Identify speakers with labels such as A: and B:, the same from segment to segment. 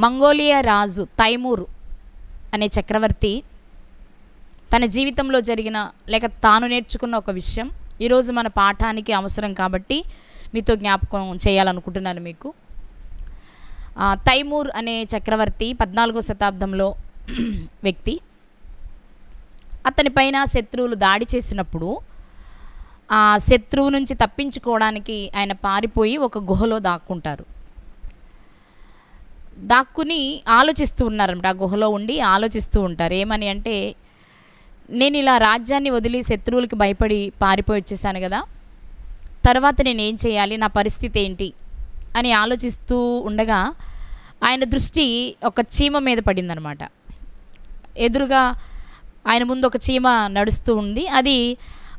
A: Mongolia రాజు తైమూర్ అనే చక్రవర్తి తన జీవితంలో జరిగిన లేక తాను నేర్చుకున్న ఒక విషయం ఈరోజు మన పాఠానికి అవసరం కాబట్టి మీతో జ్ఞాపకం చేయాలనుకుంటున్నాను మీకు. తైమూర్ అనే చక్రవర్తి 14వ శతాబ్దంలో వ్యక్తి. అతని పైన శత్రువులు దాడి చేసినప్పుడు ఆ శత్రువు నుంచి తప్పించుకోవడానికి ఆయన పారిపోయి ఒక గుహలో దాక్కుంటారు. దాక్కుని ఆలోచిస్తూ ఉన్నారన్నమాట. ఆ గుహలో ఉండి ఆలోచిస్తూ ఉంటారు. ఏమని అంటే, నేను ఇలా రాజ్యాన్ని వదిలి శత్రువులకి భయపడి పారిపోయి వచ్చేసాను కదా, తర్వాత నేనేం చేయాలి, నా పరిస్థితి ఏంటి అని ఆలోచిస్తూ ఉండగా ఆయన దృష్టి ఒక చీమ మీద పడిందనమాట. ఎదురుగా ఆయన ముందు ఒక చీమ నడుస్తూ ఉంది. అది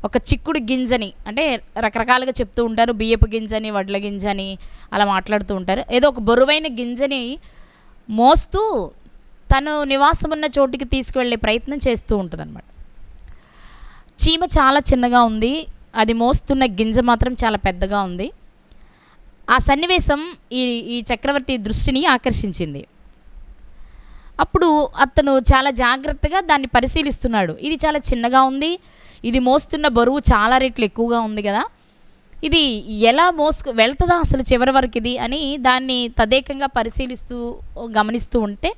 A: ఒక చిక్కుడు గింజని, అంటే రకరకాలుగా చెప్తూ ఉంటారు, బియ్యపు గింజని, వడ్ల గింజని అలా మాట్లాడుతూ ఉంటారు. ఏదో ఒక బరువైన గింజని మోస్తూ తను నివాసం ఉన్న చోటుకి తీసుకువెళ్ళే ప్రయత్నం చేస్తూ ఉంటుందన్నమాట. చీమ చాలా చిన్నగా ఉంది, అది మోస్తున్న గింజ మాత్రం చాలా పెద్దగా ఉంది. ఆ సన్నివేశం ఈ చక్రవర్తి దృష్టిని ఆకర్షించింది. అప్పుడు అతను చాలా జాగ్రత్తగా దాన్ని పరిశీలిస్తున్నాడు. ఇది చాలా చిన్నగా ఉంది, ఇది మోస్తున్న బరువు చాలా రెట్లు ఎక్కువగా ఉంది కదా, ఇది ఎలా వెళ్తుందా అసలు చివరి వరకు ఇది అని దాన్ని తదేకంగా పరిశీలిస్తూ గమనిస్తూ ఉంటే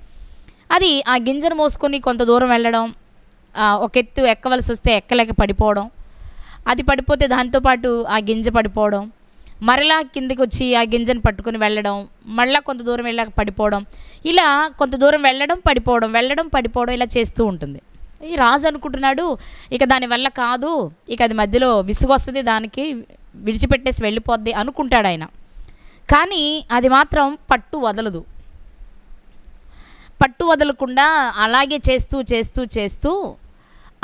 A: అది ఆ గింజను మోసుకొని కొంత దూరం వెళ్ళడం, ఒక ఎత్తు ఎక్కవలసి వస్తే ఎక్కలేక పడిపోవడం, అది పడిపోతే దాంతోపాటు ఆ గింజ పడిపోవడం, మరలా కిందకి వచ్చి ఆ గింజను పట్టుకొని వెళ్ళడం, మళ్ళీ కొంత దూరం వెళ్ళాక పడిపోవడం, ఇలా కొంత దూరం వెళ్ళడం పడిపోవడం ఇలా చేస్తూ ఉంటుంది. ఈ రాజు అనుకుంటున్నాడు, ఇక దానివల్ల కాదు, ఇక అది మధ్యలో విసుగు వస్తుంది, దానికి విడిచిపెట్టేసి వెళ్ళిపోద్ది అనుకుంటాడు ఆయన. కానీ అది మాత్రం పట్టు వదలకుండా అలాగే చేస్తూ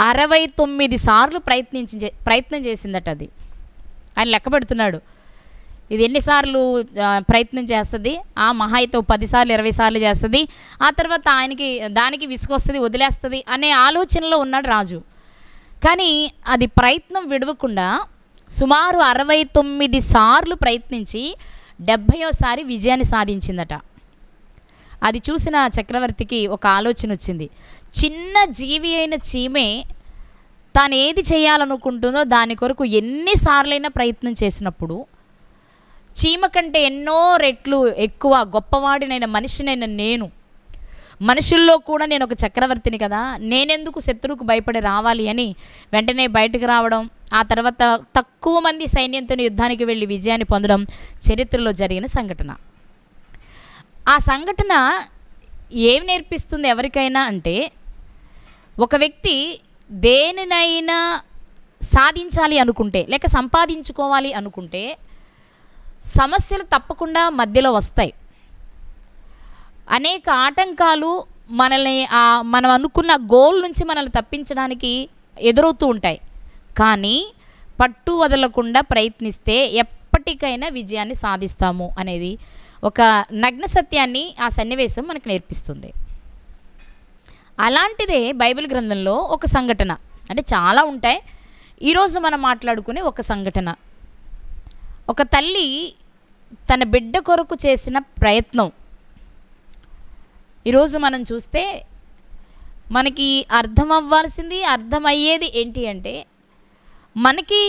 A: 69 సార్లు ప్రయత్నం చేసిందట. అది ఆయన లెక్క పెడుతున్నాడు, ఇది ఎన్నిసార్లు ప్రయత్నం చేస్తుంది, ఆ మహా అయితే 10 సార్లు 20 సార్లు చేస్తుంది, ఆ తర్వాత దానికి విసుగొస్తుంది, వదిలేస్తుంది అనే ఆలోచనలో ఉన్నాడు రాజు. కానీ అది ప్రయత్నం విడవకుండా సుమారు 69 సార్లు ప్రయత్నించి 70వ విజయాన్ని సాధించిందట. అది చూసిన చక్రవర్తికి ఒక ఆలోచన వచ్చింది. చిన్న జీవి అయిన చీమే తాను ఏది చేయాలనుకుంటుందో దాని కొరకు ఎన్నిసార్లైనా ప్రయత్నం చేసినప్పుడు చీమ కంటే ఎన్నో రెట్లు ఎక్కువ గొప్పవాడినైన మనిషినైన నేను, మనుషుల్లో కూడా నేను ఒక చక్రవర్తిని కదా, నేనెందుకు శత్రువుకు భయపడి రావాలి అని వెంటనే బయటకు రావడం, ఆ తర్వాత తక్కువ మంది సైన్యంతో యుద్ధానికి వెళ్ళి విజయాన్ని పొందడం చరిత్రలో జరిగిన సంఘటన. ఆ సంఘటన ఏం నేర్పిస్తుంది ఎవరికైనా అంటే, ఒక వ్యక్తి దేనినైనా సాధించాలి అనుకుంటే లేక సంపాదించుకోవాలి అనుకుంటే సమస్యలు తప్పకుండా మధ్యలో వస్తాయి. అనేక ఆటంకాలు మనల్ని మనం అనుకున్న గోల్ నుంచి మనల్ని తప్పించడానికి ఎదురవుతూ ఉంటాయి. కానీ పట్టు వదలకుండా ప్రయత్నిస్తే ఎప్పటికైనా విజయాన్ని సాధిస్తాము అనేది ఒక నగ్న సత్యాన్ని ఆ సన్నివేశం మనకు నేర్పిస్తుంది. అలాంటిదే బైబిల్ గ్రంథంలో ఒక సంఘటన, అంటే చాలా ఉంటాయి, ఈరోజు మనం మాట్లాడుకునే ఒక సంఘటన. ఒక తల్లి తన బిడ్డ కొరకు చేసిన ప్రయత్నం ఈరోజు మనం చూస్తే మనకి అర్థమయ్యేది ఏంటి అంటే, మనకి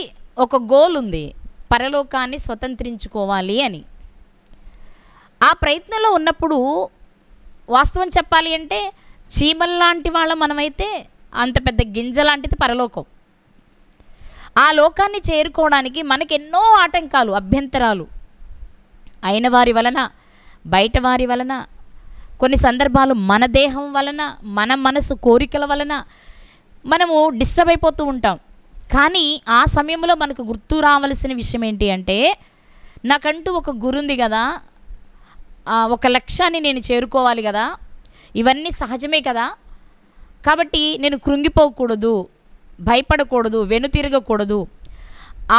A: ఒక గోల్ ఉంది, పరలోకాన్ని స్వతంత్రించుకోవాలి అని. ఆ ప్రయత్నంలో ఉన్నప్పుడు వాస్తవం చెప్పాలి అంటే చీమల్లాంటి వాళ్ళం మనమైతే అంత పెద్ద గింజ లాంటిది పరలోకం. ఆ లోకాన్ని చేరుకోవడానికి మనకి ఎన్నో ఆటంకాలు, అభ్యంతరాలు అయిన వారి వలన, బయట వారి వలన, కొన్ని సందర్భాలు మన దేహం వలన, మన మనసు కోరికల వలన మనము డిస్టర్బ్ అయిపోతూ ఉంటాం. కానీ ఆ సమయంలో మనకు గుర్తు రావాల్సిన విషయం ఏంటి అంటే, నాకంటూ ఒక గురి ఉంది కదా, ఒక లక్ష్యాన్ని నేను చేరుకోవాలి కదా, ఇవన్నీ సహజమే కదా, కాబట్టి నేను కృంగిపోకూడదు, భయపడకూడదు, వెనుతిరగకూడదు,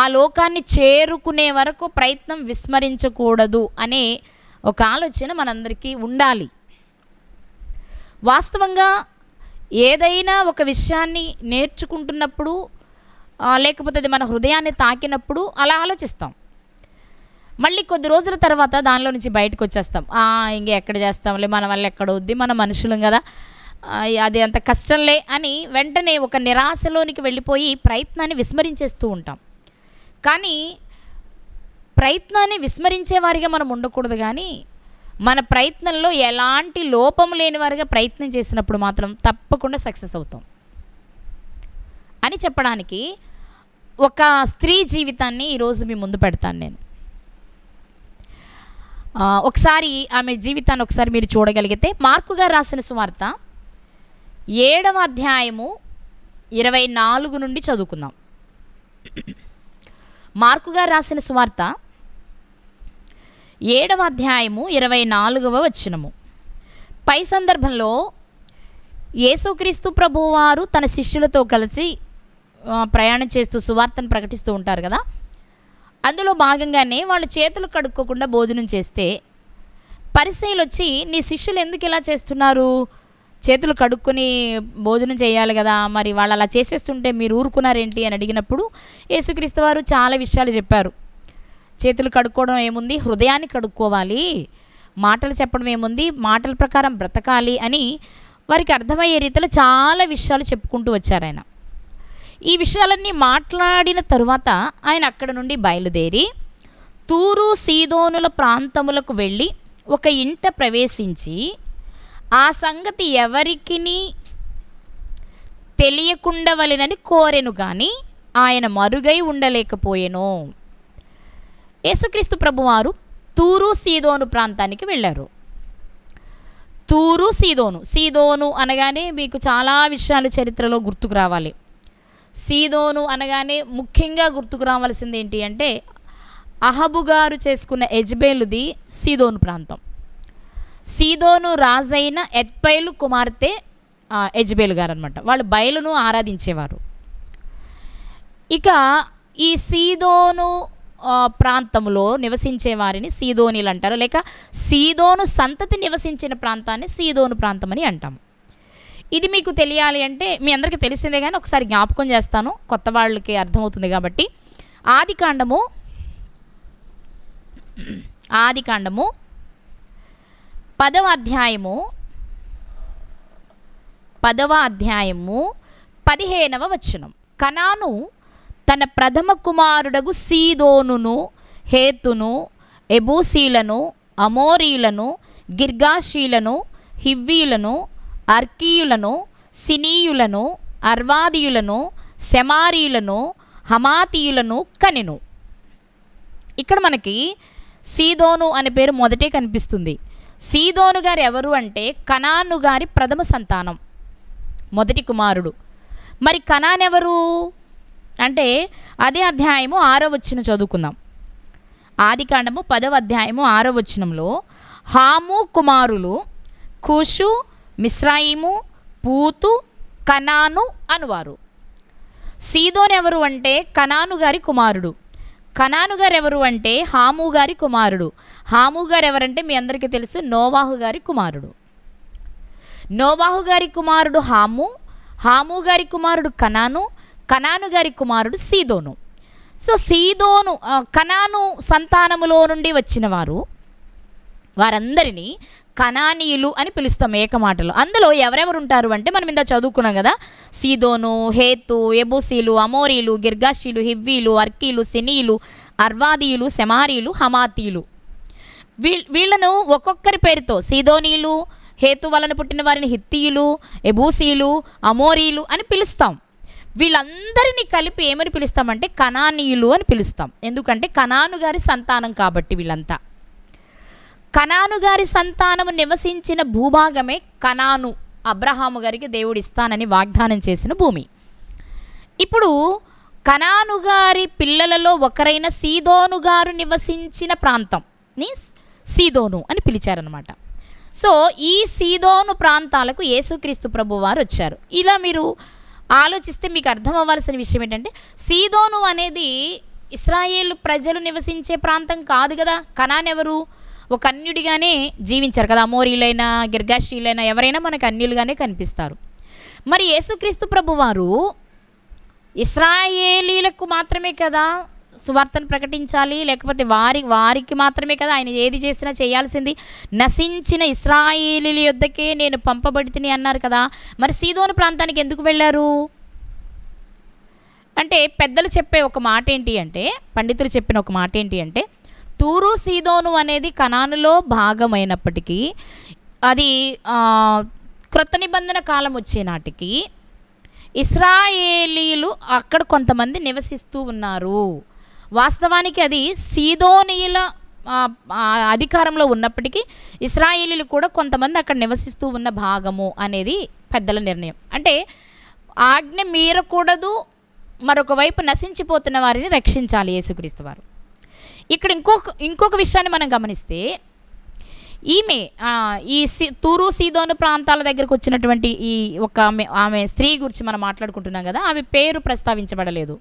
A: ఆ లోకాన్ని చేరుకునే వరకు ప్రయత్నం విస్మరించకూడదు అనే ఒక ఆలోచన మనందరికీ ఉండాలి. వాస్తవంగా ఏదైనా ఒక విషయాన్ని నేర్చుకుంటున్నప్పుడు లేకపోతే అది మన హృదయాన్ని తాకినప్పుడు అలా ఆలోచిస్తాం. మళ్ళీ కొద్ది రోజుల తర్వాత దానిలో నుంచి బయటకు వచ్చేస్తాం. ఇంక ఎక్కడ చేస్తాంలే, మన వల్ల ఎక్కడ వద్ది, మన మనుషులం కదా, అది అంత కష్టంలే అని వెంటనే ఒక నిరాశలోనికి వెళ్ళిపోయి ప్రయత్నాన్ని విస్మరించేస్తూ ఉంటాం. కానీ ప్రయత్నాన్ని విస్మరించే వారిగా మనం ఉండకూడదు. కానీ మన ప్రయత్నంలో ఎలాంటి లోపం లేని వారిగా ప్రయత్నం చేసినప్పుడు మాత్రం తప్పకుండా సక్సెస్ అవుతాం అని చెప్పడానికి ఒక స్త్రీ జీవితాన్ని ఈరోజు మీ ముందు పెడతాను నేను. ఒకసారి ఆమె జీవితాన్ని ఒకసారి మీరు చూడగలిగితే, మార్కు గారు రాసిన సువార్త 7వ అధ్యాయము 24 నుండి చదువుకుందాం. మార్కు గారు రాసిన సువార్త 7వ అధ్యాయము 24వ వచనము. పై సందర్భంలో యేసుక్రీస్తు ప్రభువారు తన శిష్యులతో కలిసి ప్రయాణం చేస్తూ సువార్తను ప్రకటిస్తూ ఉంటారు కదా. అందులో భాగంగానే వాళ్ళు చేతులు కడుక్కోకుండా భోజనం చేస్తే పరిసయ్యులు వచ్చి, నీ శిష్యులు ఎందుకు ఇలా చేస్తున్నారు, చేతులు కడుక్కొని భోజనం చేయాలి కదా, మరి వాళ్ళు అలా చేసేస్తుంటే మీరు ఊరుకున్నారేంటి అని అడిగినప్పుడు యేసుక్రీస్తు వారు చాలా విషయాలు చెప్పారు. చేతులు కడుక్కోవడం ఏముంది, హృదయాన్ని కడుక్కోవాలి, మాటలు చెప్పడం ఏముంది, మాటల ప్రకారం బ్రతకాలి అని వారికి అర్థమయ్యే రీతిలో చాలా విషయాలు చెప్పుకుంటూ వచ్చారు ఆయన. ఈ విషయాలన్నీ మాట్లాడిన తరువాత ఆయన అక్కడ నుండి బయలుదేరి తూరు సీదోనుల ప్రాంతములకు వెళ్ళి ఒక ఇంట ప్రవేశించి ఆ సంగతి ఎవరికిని తెలియకుండవలెనని కోరెను, కానీ ఆయన మరుగై ఉండలేకపోయెను. యేసుక్రీస్తు ప్రభువారు తూరు సీదోను ప్రాంతానికి వెళ్ళారు. తూరు సీదోను, సీదోను అనగానే మీకు చాలా విషయాలు చరిత్రలో గుర్తుకు రావాలి. సీదోను అనగానే ముఖ్యంగా గుర్తుకు రావాల్సింది ఏంటి అంటే, అహబు గారు చేసుకున్న యెజబేలుది సీదోను ప్రాంతం. సీదోను రాజైన ఎత్బయలు కుమార్తె యెజబేలు గారు అనమాట. వాళ్ళు బయలును ఆరాధించేవారు. ఇక ఈ సీదోను ప్రాంతంలో నివసించే వారిని సీదోనీలు అంటారు, లేక సీదోను సంతతి నివసించిన ప్రాంతాన్ని సీదోను ప్రాంతం అని అంటాం. ఇది మీకు తెలియాలి అంటే మీ అందరికీ తెలిసిందే, కానీ ఒకసారి జ్ఞాపకం చేస్తాను, కొత్త వాళ్ళకి అర్థమవుతుంది కాబట్టి. ఆదికాండము 10వ అధ్యాయము 15వ వచనం. కనాను తన ప్రథమ కుమారుడగు సీదోనును, హేతును, ఎబూసీలను, అమోరీలను, గిర్గాషీలను, హివ్వీలను, అర్కీయులను, సినీయులను, అర్వాదీయులను, సెమారీయులను, హమాతీయులను కనెను. ఇక్కడ మనకి సీదోను అనే పేరు మొదటే కనిపిస్తుంది. సీదోను గారు ఎవరు అంటే కనాను గారి ప్రథమ సంతానం, మొదటి కుమారుడు. మరి కనాన్ ఎవరు అంటే అదే అధ్యాయము 6వ వచనం చదువుకుందాం. ఆదికాండము 10వ అధ్యాయము 6వ వచనంలో హాము కుమారులు కూషు, మిస్రాయిము, పూతు, కనాను అనువారు. సీదోను ఎవరు అంటే కనాను గారి కుమారుడు. కనాను గారు ఎవరు అంటే హాము గారి కుమారుడు. హాము గారు ఎవరంటే మీ అందరికీ తెలుసు, నోవాహు గారి కుమారుడు. నోవాహు గారి కుమారుడు హాము, హాము గారి కుమారుడు కనాను, కనాను గారి కుమారుడు సీదోను. సో సీదోను కనాను సంతానములో నుండి వచ్చిన వారందరినీ కనానీయులు అని పిలుస్తాం ఏకమాటలో. అందులో ఎవరెవరు ఉంటారు అంటే మనం ఇందా చదువుకున్నాం కదా, సీదోను, హేతు, ఎబూసీలు, అమోరీలు, గిర్గాషీలు, హివ్వీలు, అర్కీలు, సినీలు, అర్వాదీయులు, సెమారీలు, హమాతీలు. వీళ్ళను ఒక్కొక్కరి పేరుతో సీదోనీలు, హేతు వలన పుట్టిన వారిని హిత్తీయులు, ఎబూసీలు, అమోరీలు అని పిలుస్తాం. వీళ్ళందరినీ కలిపి ఏమని పిలుస్తామంటే కనానీయులు అని పిలుస్తాం. ఎందుకంటే కనాను గారి సంతానం కాబట్టి. వీళ్ళంతా కనాను గారి సంతానము నివసించిన భూభాగమే కనాను, అబ్రహాము గారికి దేవుడు ఇస్తానని వాగ్దానం చేసిన భూమి. ఇప్పుడు కనాను గారి పిల్లలలో ఒకరైన సీదోను గారు నివసించిన ప్రాంతంని సీదోను అని పిలిచారనమాట. సో ఈ సీదోను ప్రాంతాలకు యేసుక్రీస్తు ప్రభు వారు వచ్చారు. ఇలా మీరు ఆలోచిస్తే మీకు అర్థం అవ్వాల్సిన విషయం ఏంటంటే, సీదోను అనేది ఇశ్రాయేలు ప్రజలు నివసించే ప్రాంతం కాదు కదా. కనాన్ ఎవరు? ఒక అన్యుడిగానే జీవించారు కదా. అమోరీలైనా గిర్గాషీలైనా ఎవరైనా మనకు అన్యులుగానే కనిపిస్తారు. మరి యేసుక్రీస్తు ప్రభువారు ఇశ్రాయేలీలకు మాత్రమే కదా సువార్తను ప్రకటించాలి, లేకపోతే వారికి మాత్రమే కదా ఆయన ఏది చేసినా చేయాల్సింది. నశించిన ఇశ్రాయేలీల యొద్దకే నేను పంపబడితిని అన్నారు కదా, మరి సీదోను ప్రాంతానికి ఎందుకు వెళ్ళారు అంటే పెద్దలు చెప్పే ఒక మాట ఏంటి అంటే, పండితులు చెప్పిన ఒక మాట ఏంటి అంటే, తూరు సీదోను అనేది కనానులో భాగమైనప్పటికీ అది క్రొత్త నిబంధన కాలం వచ్చే నాటికి ఇశ్రాయేలీలు అక్కడ కొంతమంది నివసిస్తూ ఉన్నారు. వాస్తవానికి అది సీదోనీయుల అధికారంలో ఉన్నప్పటికీ ఇశ్రాయేలీలు కూడా కొంతమంది అక్కడ నివసిస్తూ ఉన్న భాగము అనేది పెద్దల నిర్ణయం. అంటే ఆజ్ఞ మీరకూడదు, మరొక వైపు నశించిపోతున్న వారిని రక్షించాలి యేసుక్రీస్తు వారు. ఇక్కడ ఇంకొక విషయాన్ని మనం గమనిస్తే, ఈమె ఈ తూరు సీదోను ప్రాంతాల దగ్గరకు వచ్చినటువంటి ఈ ఒక ఆమె స్త్రీ గురించి మనం మాట్లాడుకుంటున్నాం కదా, ఆమె పేరు ప్రస్తావించబడలేదు.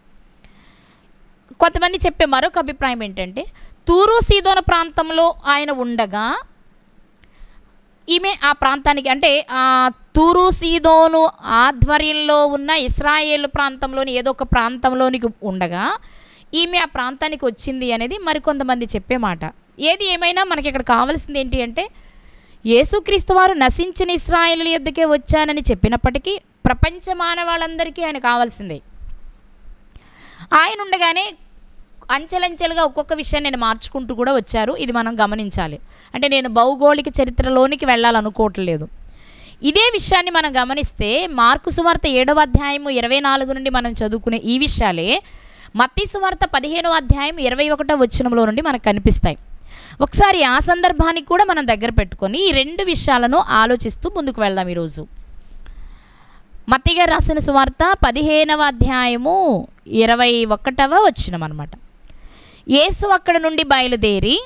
A: కొంతమంది చెప్పే మరొక అభిప్రాయం ఏంటంటే, తూరు సీదోను ప్రాంతంలో ఆయన ఉండగా ఈమె ఆ ప్రాంతానికి అంటే ఆ తూరు సీదోను ఆధ్వర్యంలో ఉన్న ఇశ్రాయేలు ప్రాంతంలోని ఏదో ఒక ప్రాంతంలోనికి ఉండగా ఈమె ఆ ప్రాంతానికి వచ్చింది అనేది మరికొంతమంది చెప్పే మాట. ఏది ఏమైనా మనకి ఇక్కడ కావాల్సింది ఏంటి అంటే, యేసుక్రీస్తు వారు నశించిన ఇశ్రాయేలు యొద్దకే వచ్చానని చెప్పినప్పటికీ ప్రపంచ మానవాళ్ళందరికీ ఆయన కావాల్సిందే. ఆయన ఉండగానే అంచెలంచెలుగా ఒక్కొక్క విషయాన్ని నేను మార్చుకుంటూ కూడా వచ్చారు. ఇది మనం గమనించాలి. అంటే నేను భౌగోళిక చరిత్రలోనికి వెళ్ళాలనుకోవట్లేదు. ఇదే విషయాన్ని మనం గమనిస్తే మార్కు సువార్త 7వ అధ్యాయము 24 నుండి మనం చదువుకునే ఈ విషయాలే మత్తయి సువార్త 15వ అధ్యాయం 21వ వచనంలో నుండి మనకు కనిపిస్తాయి. ఒకసారి ఆ సందర్భాన్ని కూడా మనం దగ్గర పెట్టుకొని ఈ రెండు విషయాలను ఆలోచిస్తూ ముందుకు వెళ్దాం. ఈరోజు మత్తయి గారు రాసిన సువార్త 15వ అధ్యాయము 21వ వచనం అన్నమాట. యేసు అక్కడ నుండి బయలుదేరి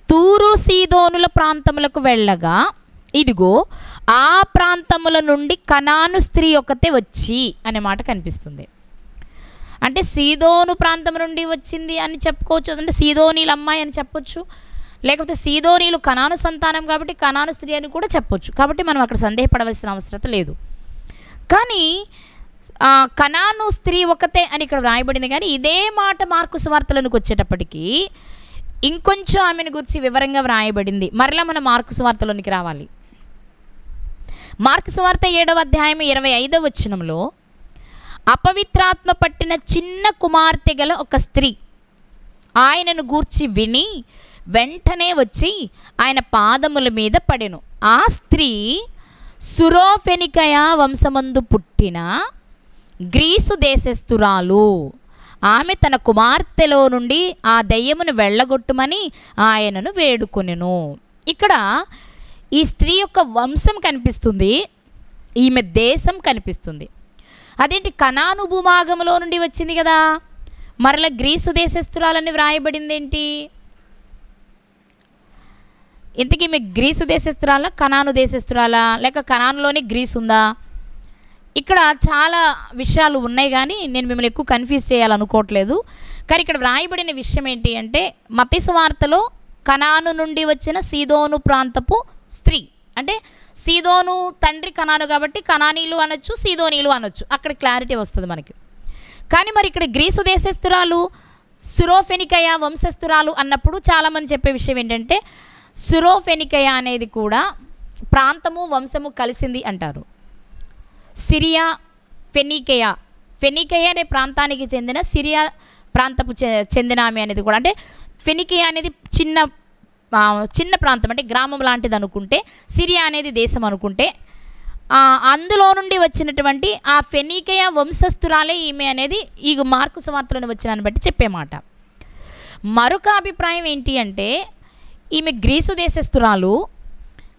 A: తూరు సీదోనుల ప్రాంతములకు వెళ్ళగా ఇదిగో ఆ ప్రాంతముల నుండి కనాను స్త్రీ ఒకతే వచ్చి అనే మాట కనిపిస్తుంది. అంటే సీదోను ప్రాంతం నుండి వచ్చింది అని చెప్పుకోవచ్చు, అంటే సీదోనీల అమ్మాయి అని చెప్పొచ్చు, లేకపోతే సీదోనీలు కనాను సంతానం కాబట్టి కనాను స్త్రీ అని కూడా చెప్పొచ్చు. కాబట్టి మనం అక్కడ సందేహపడవలసిన అవసరం లేదు. కానీ కనాను స్త్రీ ఒకతే అని ఇక్కడ వ్రాయబడింది. కానీ ఇదే మాట మార్కు సువార్తలోనికి వచ్చేటప్పటికీ ఇంకొంచెం ఆమెను గురించి వివరంగా వ్రాయబడింది. మరలా మనం మార్కు సువార్తలోనికి రావాలి. మార్కు సువార్త 7వ అధ్యాయం 25వ వచనంలో అపవిత్రాత్మ పట్టిన చిన్న కుమార్తె గల ఒక స్త్రీ ఆయనను గూర్చి విని వెంటనే వచ్చి ఆయన పాదముల మీద పడెను. ఆ స్త్రీ సురోఫెనికయ వంశమందు పుట్టిన గ్రీసు దేశస్థురాలు. ఆమె తన కుమార్తెలో నుండి ఆ దయ్యమును వెళ్ళగొట్టుమని ఆయనను వేడుకొనెను. ఇక్కడ ఈ స్త్రీ యొక్క వంశం కనిపిస్తుంది, ఈమె దేశం కనిపిస్తుంది. అదేంటి, కనాను భూభాగంలో నుండి వచ్చింది కదా, మరలా గ్రీసు దేశస్థురాలని వ్రాయబడింది ఏంటి? ఇంతకీ ఈమె గ్రీసు దేశస్థురాలా కనాను దేశస్థురాలా, లేక కనానులోనే గ్రీసు ఉందా? ఇక్కడ చాలా విషయాలు ఉన్నాయి కానీ నేను మిమ్మల్ని ఎక్కువ కన్ఫ్యూజ్ చేయాలనుకోవట్లేదు. కానీ ఇక్కడ వ్రాయబడిన విషయం ఏంటి అంటే, మత్తయి సువార్తలో కనాను నుండి వచ్చిన సీదోను ప్రాంతపు స్త్రీ, అంటే సీదోను తండ్రి కనాను కాబట్టి కనానీలు అనొచ్చు, సీదోనీలు అనొచ్చు, అక్కడ క్లారిటీ వస్తుంది మనకి. కానీ మరి ఇక్కడ గ్రీసు దేశస్థురాలు సురోఫెనికయ వంశస్థురాలు అన్నప్పుడు చాలామంది చెప్పే విషయం ఏంటంటే, సురోఫెనికయ అనేది కూడా ప్రాంతము వంశము కలిసింది అంటారు. సిరియా ఫెనికయ అనే ప్రాంతానికి చెందిన సిరియా ప్రాంతపు చెందిన ఆమె అనేది కూడా, అంటే ఫెనికయ అనేది చిన్న ప్రాంతం, అంటే గ్రామం లాంటిది అనుకుంటే, సిరియా అనేది దేశం అనుకుంటే, అందులో నుండి వచ్చినటువంటి ఆ ఫెనికయ వంశస్థురాలే ఈమె అనేది ఈ మార్కు సువార్తలోని వచ్చినాన్ని బట్టి చెప్పే మాట. మరొక అభిప్రాయం ఏంటి అంటే, ఈమె గ్రీసు దేశస్థురాలు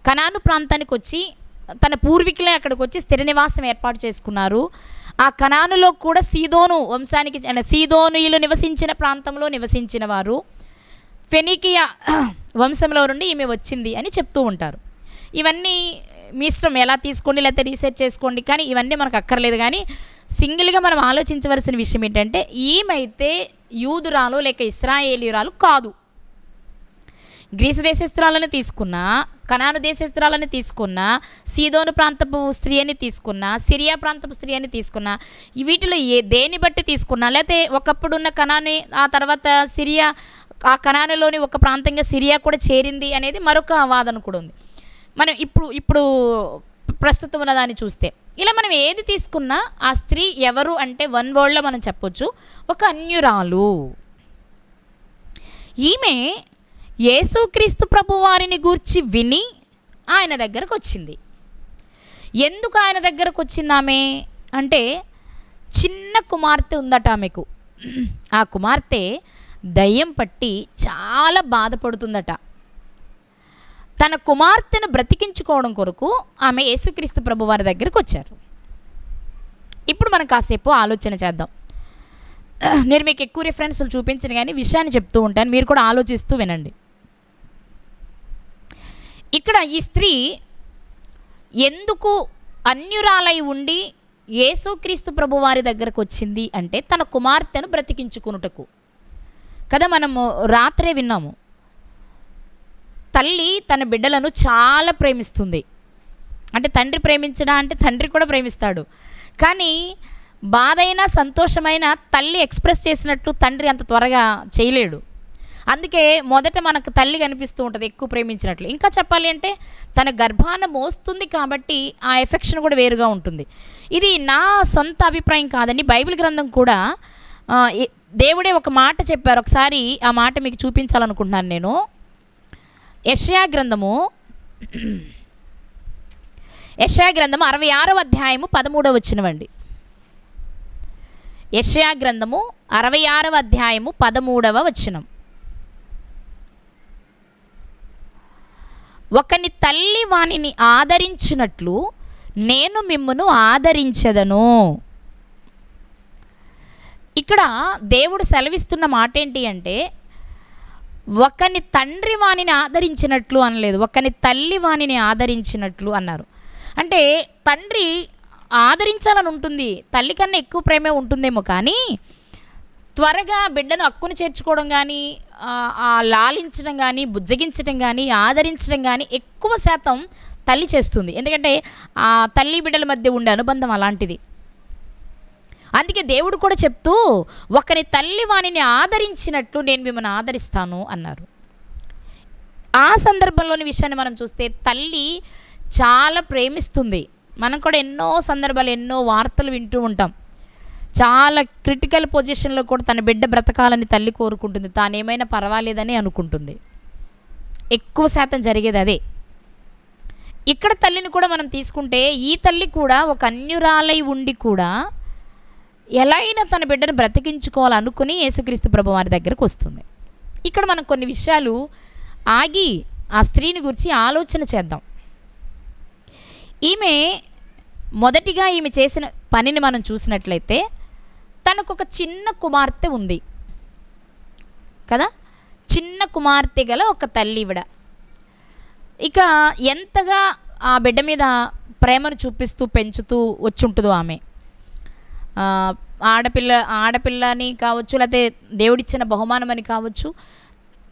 A: కనాను ప్రాంతానికి వచ్చి తన పూర్వీకులే అక్కడికి వచ్చి స్థిర నివాసం ఏర్పాటు చేసుకున్నారు. ఆ కనానులో కూడా సీదోను వంశానికి సీదోనీయులు నివసించిన ప్రాంతంలో నివసించిన వారు ఫెనికియా వంశంలో నుండి ఈమె వచ్చింది అని చెప్తూ ఉంటారు. ఇవన్నీ మీ ఇష్టం, ఎలా తీసుకోండి లేకపోతే రీసెర్చ్ చేసుకోండి, కానీ ఇవన్నీ మనకు అక్కర్లేదు. కానీ సింగిల్గా మనం ఆలోచించవలసిన విషయం ఏంటంటే, ఈమైతే యూదురాలు లేక ఇశ్రాయేలీయురాలు కాదు. గ్రీసు దేశస్తురాలని తీసుకున్నా, కనాను దేశస్తురాలని తీసుకున్నా, సీదోను ప్రాంతపు స్త్రీ అని తీసుకున్నా, సిరియా ప్రాంతపు స్త్రీ అని తీసుకున్నా, వీటిలో దేని బట్టి తీసుకున్నా, లేకపోతే ఒకప్పుడున్న కనాని ఆ తర్వాత సిరియా, ఆ కనానులోని ఒక ప్రాంతంగా సిరియా కూడా చేరింది అనేది మరొక వాదన కూడా ఉంది. మనం ఇప్పుడు ప్రస్తుతం ఉన్న దాన్ని చూస్తే ఇలా మనం ఏది తీసుకున్నా ఆ స్త్రీ ఎవరు అంటే వన్ వర్డ్లో మనం చెప్పొచ్చు, ఒక అన్యురాలు. ఈమె యేసుక్రీస్తు ప్రభువారిని గూర్చి విని ఆయన దగ్గరకు వచ్చింది. ఎందుకు ఆయన దగ్గరకు వచ్చింది ఆమె అంటే, చిన్న కుమార్తె ఉందట ఆమెకు. ఆ కుమార్తె దయ్యం పట్టి చాలా బాధపడుతుందట. తన కుమార్తెను బ్రతికించుకోవడం కొరకు ఆమె యేసుక్రీస్తు ప్రభువారి దగ్గరకు వచ్చారు. ఇప్పుడు మనం కాసేపు ఆలోచన చేద్దాం. నేను మీకు ఎక్కువ రిఫరెన్స్లు చూపించను కానీ విషయాన్ని చెప్తూ ఉంటాను, మీరు కూడా ఆలోచిస్తూ వినండి. ఇక్కడ ఈ స్త్రీ ఎందుకు అన్యురాలై ఉండి యేసుక్రీస్తు ప్రభువారి దగ్గరకు వచ్చింది అంటే, తన కుమార్తెను బ్రతికించుకునుటకు కదా. మనము రాత్రే విన్నాము, తల్లి తన బిడ్డలను చాలా ప్రేమిస్తుంది. అంటే తండ్రి ప్రేమించడా అంటే తండ్రి కూడా ప్రేమిస్తాడు, కానీ బాధ అయినా సంతోషమైన తల్లి ఎక్స్ప్రెస్ చేసినట్టు తండ్రి అంత త్వరగా చేయలేడు. అందుకే మొదట మనకు తల్లి కనిపిస్తూ ఉంటుంది ఎక్కువ ప్రేమించినట్లు. ఇంకా చెప్పాలి అంటే తన గర్భాన మోస్తుంది కాబట్టి ఆ ఎఫెక్షన్ కూడా వేరుగా ఉంటుంది. ఇది నా సొంత అభిప్రాయం కాదండి, బైబిల్ గ్రంథం కూడా దేవుడే ఒక మాట చెప్పారు. ఒకసారి ఆ మాట మీకు చూపించాలనుకుంటున్నాను నేను. యెషయా గ్రంథము 66వ అధ్యాయము 13వ వచనమండి. యెషయా గ్రంథము 66వ అధ్యాయము 13వ వచనం. ఒకని తల్లి వానిని ఆదరించినట్లు నేను మిమ్మును ఆదరించెదను. ఇక్కడ దేవుడు సెలవిస్తున్న మాట ఏంటి అంటే, ఒకని తండ్రి వానిని ఆదరించినట్లు అనలేదు, ఒకని తల్లి వానిని ఆదరించినట్లు అన్నారు. అంటే తండ్రి ఆదరించాలని ఉంటుంది, తల్లి కన్నా ఎక్కువ ప్రేమే ఉంటుందేమో, కానీ త్వరగా బిడ్డను హక్కును చేర్చుకోవడం కానీ, లాలించడం కానీ, బుజ్జగించడం కానీ, ఆదరించడం కానీ ఎక్కువ శాతం తల్లి చేస్తుంది. ఎందుకంటే ఆ తల్లి బిడ్డల మధ్య ఉండే అనుబంధం అలాంటిది. అందుకే దేవుడు కూడా చెప్తూ, ఒకరి తల్లి వానిని ఆదరించినట్లు నేను మిమ్మల్ని ఆదరిస్తాను అన్నారు. ఆ సందర్భంలోని విషయాన్ని మనం చూస్తే తల్లి చాలా ప్రేమిస్తుంది. మనం కూడా ఎన్నో సందర్భాలు, ఎన్నో వార్తలు వింటూ ఉంటాం. చాలా క్రిటికల్ పొజిషన్లో కూడా తన బిడ్డ బ్రతకాలని తల్లి కోరుకుంటుంది, తానేమైనా పర్వాలేదని అనుకుంటుంది. ఎక్కువ శాతం జరిగేది అదే. ఇక్కడ తల్లిని కూడా మనం తీసుకుంటే, ఈ తల్లి కూడా ఒక అన్యురాలై ఉండి కూడా ఎలా అయినా తన బిడ్డను బ్రతికించుకోవాలనుకుని యేసుక్రీస్తు ప్రభు వారి దగ్గరకు వస్తుంది. ఇక్కడ మనం కొన్ని విషయాలు ఆగి ఆ స్త్రీని గురించి ఆలోచన చేద్దాం. మొదటిగా ఈమె చేసిన పనిని మనం చూసినట్లయితే, తనకు ఒక చిన్న కుమార్తె ఉంది కదా, చిన్న కుమార్తె గల ఒక తల్లి ఈవిడ. ఇక ఎంతగా ఆ బిడ్డ మీద ప్రేమను చూపిస్తూ పెంచుతూ వచ్చుంటుందో ఆమె. ఆడపిల్లని కావచ్చు, లేకపోతే దేవుడిచ్చిన బహుమానం అని కావచ్చు,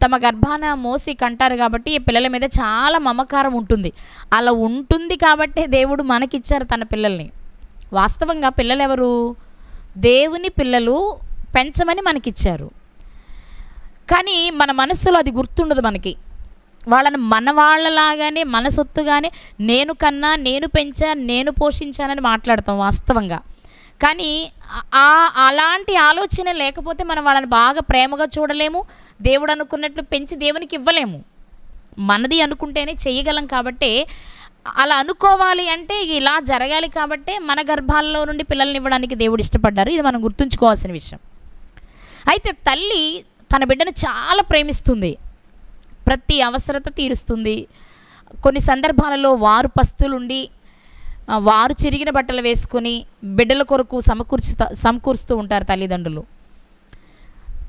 A: తమ గర్భాన మోసి కంటారు కాబట్టి ఈ పిల్లల మీద చాలా మమకారం ఉంటుంది. అలా ఉంటుంది కాబట్టే దేవుడు మనకిచ్చారు తన పిల్లల్ని. వాస్తవంగా పిల్లలు ఎవరు? దేవుని పిల్లలు పెంచమని మనకిచ్చారు. కానీ మన మనస్సులో అది గుర్తుండదు మనకి. వాళ్ళని మన వాళ్ళలాగానే, మన సొత్తుగానే నేను కన్నా, నేను పెంచా, నేను పోషించానని మాట్లాడతాం వాస్తవంగా. కానీ అలాంటి ఆలోచన లేకపోతే మనం వాళ్ళని బాగా ప్రేమగా చూడలేము, దేవుడు అనుకున్నట్లు పెంచి దేవునికి ఇవ్వలేము. మనది అనుకుంటేనే చేయగలం. కాబట్టి అలా అనుకోవాలి అంటే ఇలా జరగాలి కాబట్టే మన గర్భాల్లో నుండి పిల్లల్ని ఇవ్వడానికి దేవుడు ఇష్టపడ్డారు. ఇది మనం గుర్తుంచుకోవాల్సిన విషయం. అయితే తల్లి తన బిడ్డను చాలా ప్రేమిస్తుంది, ప్రతి అవసరత తీరుస్తుంది. కొన్ని సందర్భాలలో వారు పస్తులుండి వారు చిరిగిన బట్టలు వేసుకొని బిడ్డల కొరకు సమకూరుస్తూ ఉంటారు తల్లిదండ్రులు.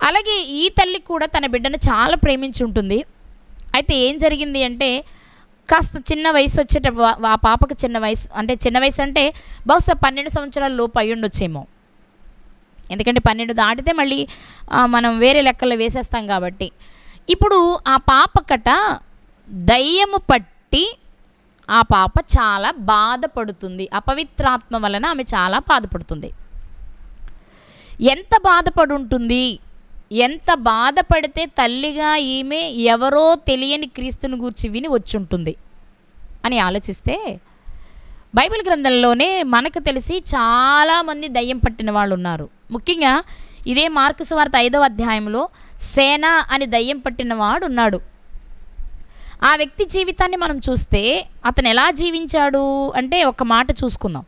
A: అలాగే ఈ తల్లి కూడా తన బిడ్డను చాలా ప్రేమించి ఉంటుంది. అయితే ఏం జరిగింది అంటే, కాస్త చిన్న వయసు వచ్చేటప్పుడు ఆ పాపకు చిన్న వయసు అంటే బహుశా 12 సంవత్సరాల లోపు అయి ఉండొచ్చేమో. ఎందుకంటే 12 దాటితే మళ్ళీ మనం వేరే లెక్కల్లో వేసేస్తాం కాబట్టి. ఇప్పుడు ఆ పాపకట దయ్యము పట్టి ఆ పాప చాలా బాధపడుతుంది. అపవిత్రాత్మ వలన ఆమె చాలా బాధపడుతుంది. ఎంత బాధపడి ఉంటుంది, ఎంత బాధపడితే తల్లిగా ఈమె ఎవరో తెలియని క్రీస్తుని గూర్చి విని వచ్చుంటుంది అని ఆలోచిస్తే, బైబిల్ గ్రంథంలోనే మనకు తెలిసి చాలామంది దయ్యం పట్టిన వాళ్ళు ఉన్నారు. ముఖ్యంగా ఇదే మార్కు సువార్త 5వ అధ్యాయంలో సేన అని దయ్యం పట్టిన వాడు ఉన్నాడు. ఆ వ్యక్తి జీవితాన్ని మనం చూస్తే అతను ఎలా జీవించాడు అంటే ఒక మాట చూసుకుందాం.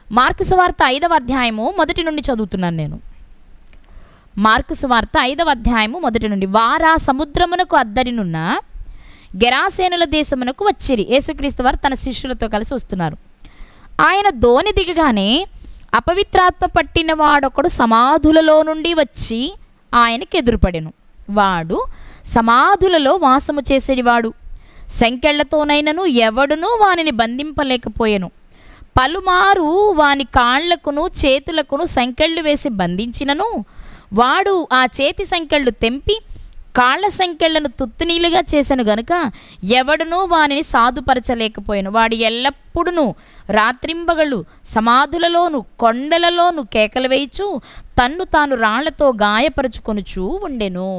A: మార్కు సువార్త 5వ అధ్యాయము మొదటి నుండి చదువుతున్నాను నేను. మార్కు సువార్త 5వ అధ్యాయము మొదటి నుండి. వారా సముద్రమునకు అద్దరినున్న గెరాసేనుల దేశమునకు వచ్చిరి. యేసుక్రీస్తు వారు తన శిష్యులతో కలిసి వస్తున్నారు. ఆయన దోణి దిగగానే అపవిత్రాత్మ పట్టిన వాడొకడు సమాధులలో నుండి వచ్చి ఆయనకి ఎదురుపడెను. వాడు సమాధులలో వాసము చేసేవాడు. సంకెళ్లతోనైనను ఎవడునూ వానిని బంధింపలేకపోయెను. పలుమారు వాని కాళ్లకును చేతులకును సంకెళ్ళు వేసి బంధించినను వాడు ఆ చేతి సంకెళ్ళు తెంపి కాళ్ల సంకెళ్లను తుత్తునీలుగా చేసెను గనుక ఎవడునూ వానిని సాధుపరచలేకపోయాను. వాడు ఎల్లప్పుడూ రాత్రింబగళ్ళు సమాధులలోను కొండలలోను కేకలు వేయిచు తన్ను తాను రాళ్లతో గాయపరుచుకొనుచూ ఉండెను.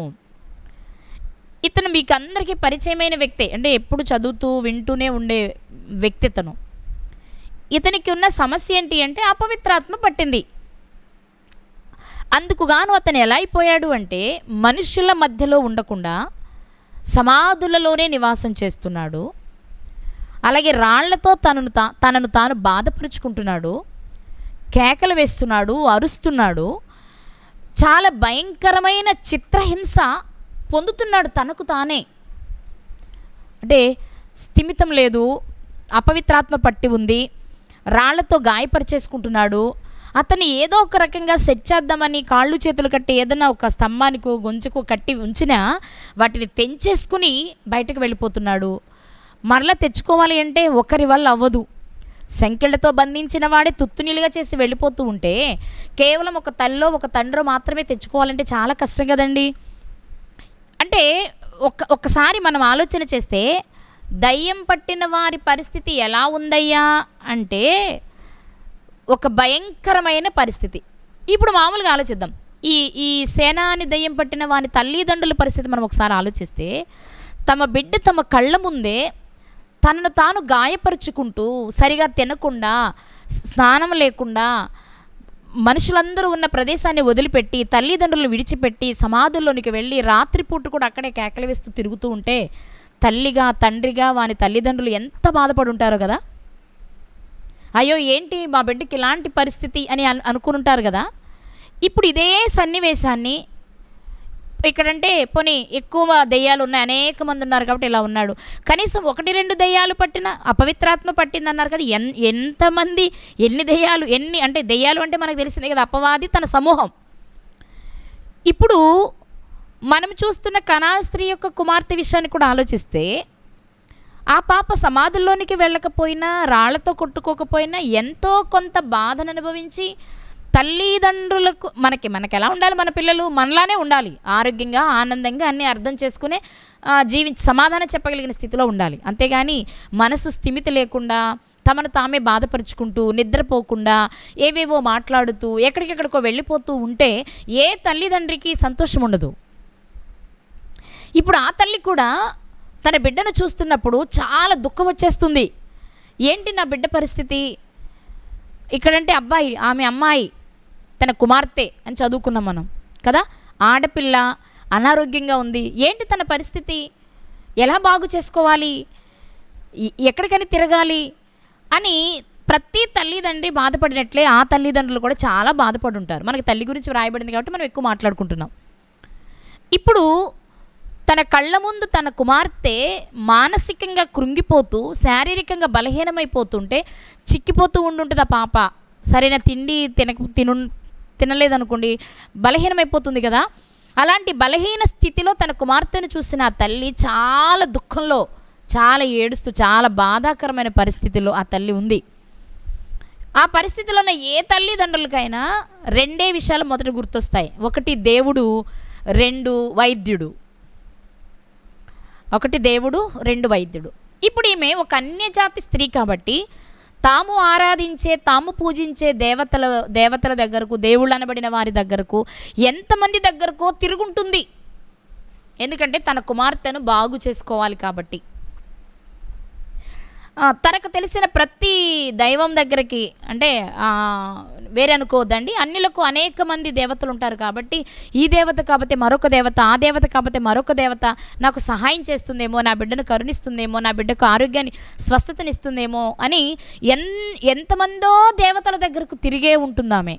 A: ఇతను మీకు అందరికీ పరిచయమైన వ్యక్తే, అంటే ఎప్పుడు చదువుతూ వింటూనే ఉండే వ్యక్తి ఇతను. ఇతనికి ఉన్న సమస్య ఏంటి అంటే అపవిత్రాత్మ పట్టింది. అందుకుగాను అతను ఎలా అయిపోయాడు అంటే మనుషుల మధ్యలో ఉండకుండా సమాధులలోనే నివాసం చేస్తున్నాడు. అలాగే రాళ్లతో తనను తాను బాధపరుచుకుంటున్నాడు, కేకలు వేస్తున్నాడు, అరుస్తున్నాడు, చాలా భయంకరమైన చిత్రహింస పొందుతున్నాడు తనకు తానే. అంటే స్థిమితం లేదు, అపవిత్రాత్మ పట్టి ఉంది, రాళ్లతో గాయపరిచేసుకుంటున్నాడు. అతన్ని ఏదో ఒక రకంగా సెట్ చేద్దామని కాళ్ళు చేతులు కట్టి ఏదైనా ఒక స్తంభానికో గొంచుకో కట్టి ఉంచినా వాటిని తెంచేసుకుని బయటకు వెళ్ళిపోతున్నాడు. మరలా తెచ్చుకోవాలి అంటే ఒకరి వల్ల అవ్వదు. సంకెళ్లతో బంధించిన వాడే తుత్తునీలుగా చేసి వెళ్ళిపోతూ ఉంటే కేవలం ఒక తల్లో ఒక తండ్రో మాత్రమే తెచ్చుకోవాలంటే చాలా కష్టం కదండి. అంటే ఒక్కసారి మనం ఆలోచన చేస్తే దయ్యం పట్టిన వారి పరిస్థితి ఎలా ఉందయ్యా అంటే ఒక భయంకరమైన పరిస్థితి. ఇప్పుడు మామూలుగా ఆలోచిద్దాం. ఈ సేనాని దయ్యం పట్టిన వాని తల్లిదండ్రుల పరిస్థితి మనం ఒకసారి ఆలోచిస్తే, తమ బిడ్డ తమ కళ్ళ ముందే తనను తాను గాయపరుచుకుంటూ సరిగా తినకుండా స్నానం లేకుండా మనుషులందరూ ఉన్న ప్రదేశాన్ని వదిలిపెట్టి తల్లిదండ్రులు విడిచిపెట్టి సమాధుల్లోనికి వెళ్ళి రాత్రిపూట కూడా అక్కడే కేకలు వేస్తూ తిరుగుతూ ఉంటే తల్లిగా తండ్రిగా వాని తల్లిదండ్రులు ఎంత బాధపడి ఉంటారో కదా. అయ్యో ఏంటి మా బిడ్డకి ఇలాంటి పరిస్థితి అని అనుకుంటారు కదా. ఇప్పుడు ఇదే సన్నివేశాన్ని ఇక్కడంటే పోనీ ఎక్కువ దెయ్యాలు ఉన్నాయి, అనేక మంది ఉన్నారు కాబట్టి ఇలా ఉన్నాడు. కనీసం 1-2 దెయ్యాలు పట్టిన అపవిత్రాత్మ పట్టింది అన్నారు కదా. ఎంతమంది ఎన్ని దెయ్యాలు అంటే దెయ్యాలు అంటే మనకు తెలిసిందే కదా, అపవాది తన సమూహం. ఇప్పుడు మనం చూస్తున్న కనాను స్త్రీ యొక్క కుమార్తె విషయాన్ని కూడా ఆలోచిస్తే ఆ పాప సమాధుల్లోనికి వెళ్ళకపోయినా రాళ్లతో కొట్టుకోకపోయినా ఎంతో కొంత బాధను అనుభవించి తల్లిదండ్రులకు మనకి ఎలా ఉండాలి, మన పిల్లలు మనలానే ఉండాలి, ఆరోగ్యంగా ఆనందంగా అన్నీ అర్థం చేసుకునే సమాధానం చెప్పగలిగిన స్థితిలో ఉండాలి. అంతేగాని మనసు స్థిమితి లేకుండా తమను తామే బాధపరుచుకుంటూ నిద్రపోకుండా ఏవేవో మాట్లాడుతూ ఎక్కడికెక్కడికో వెళ్ళిపోతూ ఉంటే ఏ తల్లిదండ్రికి సంతోషం ఉండదు. ఇప్పుడు ఆ తల్లి కూడా తన బిడ్డను చూస్తున్నప్పుడు చాలా దుఃఖం వచ్చేస్తుంది. ఏంటి నా బిడ్డ పరిస్థితి, ఇక్కడంటే అబ్బాయి ఆమె అమ్మాయి తన కుమార్తె అని చదువుకున్నాం మనం కదా, ఆడపిల్ల అనారోగ్యంగా ఉంది, ఏంటి తన పరిస్థితి, ఎలా బాగు చేసుకోవాలి, ఎక్కడికైనా తిరగాలి అని ప్రతి తల్లిదండ్రి బాధపడినట్లే ఆ తల్లిదండ్రులు కూడా చాలా బాధపడి ఉంటారు. మనకి తల్లి గురించి వ్రాయబడింది కాబట్టి మనం ఎక్కువ మాట్లాడుకుంటున్నాం. ఇప్పుడు తన కళ్ళ ముందు తన కుమార్తె మానసికంగా కృంగిపోతూ శారీరకంగా బలహీనమైపోతుంటే చిక్కిపోతూ ఉండుంటుంది ఆ పాప. సరైన తిండి తినలేదనుకోండి బలహీనమైపోతుంది కదా. అలాంటి బలహీన స్థితిలో తన కుమార్తెను చూసిన ఆ తల్లి చాలా దుఃఖంలో చాలా ఏడుస్తూ చాలా బాధాకరమైన పరిస్థితిలో ఆ తల్లి ఉంది. ఆ పరిస్థితిలో ఉన్న ఏ తల్లిదండ్రులకైనా 2 విషయాలు మొదట గుర్తొస్తాయి. 1 దేవుడు, 2 వైద్యుడు. ఒకటి దేవుడు, రెండు వైద్యుడు. ఇప్పుడు ఈమె ఒక అన్యజాతి స్త్రీ కాబట్టి తాము ఆరాధించే, తాము పూజించే దేవతల దగ్గరకు, దేవుళ్ళు అనబడిన వారి దగ్గరకు, ఎంతమంది దగ్గరకో తిరుగుంటుంది. ఎందుకంటే తన కుమార్తెను బాగు చేసుకోవాలి కాబట్టి. తనకు తెలిసిన ప్రతి దైవం దగ్గరికి, అంటే వేరే అనుకోవద్దండి, అన్నిలకు అనేక మంది దేవతలు ఉంటారు కాబట్టి ఈ దేవత కాకపోతే మరొక దేవత, ఆ దేవత కాకపోతే మరొక దేవత నాకు సహాయం చేస్తుందేమో, నా బిడ్డను కరుణిస్తుందేమో, నా బిడ్డకు ఆరోగ్యాన్ని, స్వస్థతనిస్తుందేమో అని ఎంతమందో దేవతల దగ్గరకు తిరిగే ఉంటుంది ఆమె.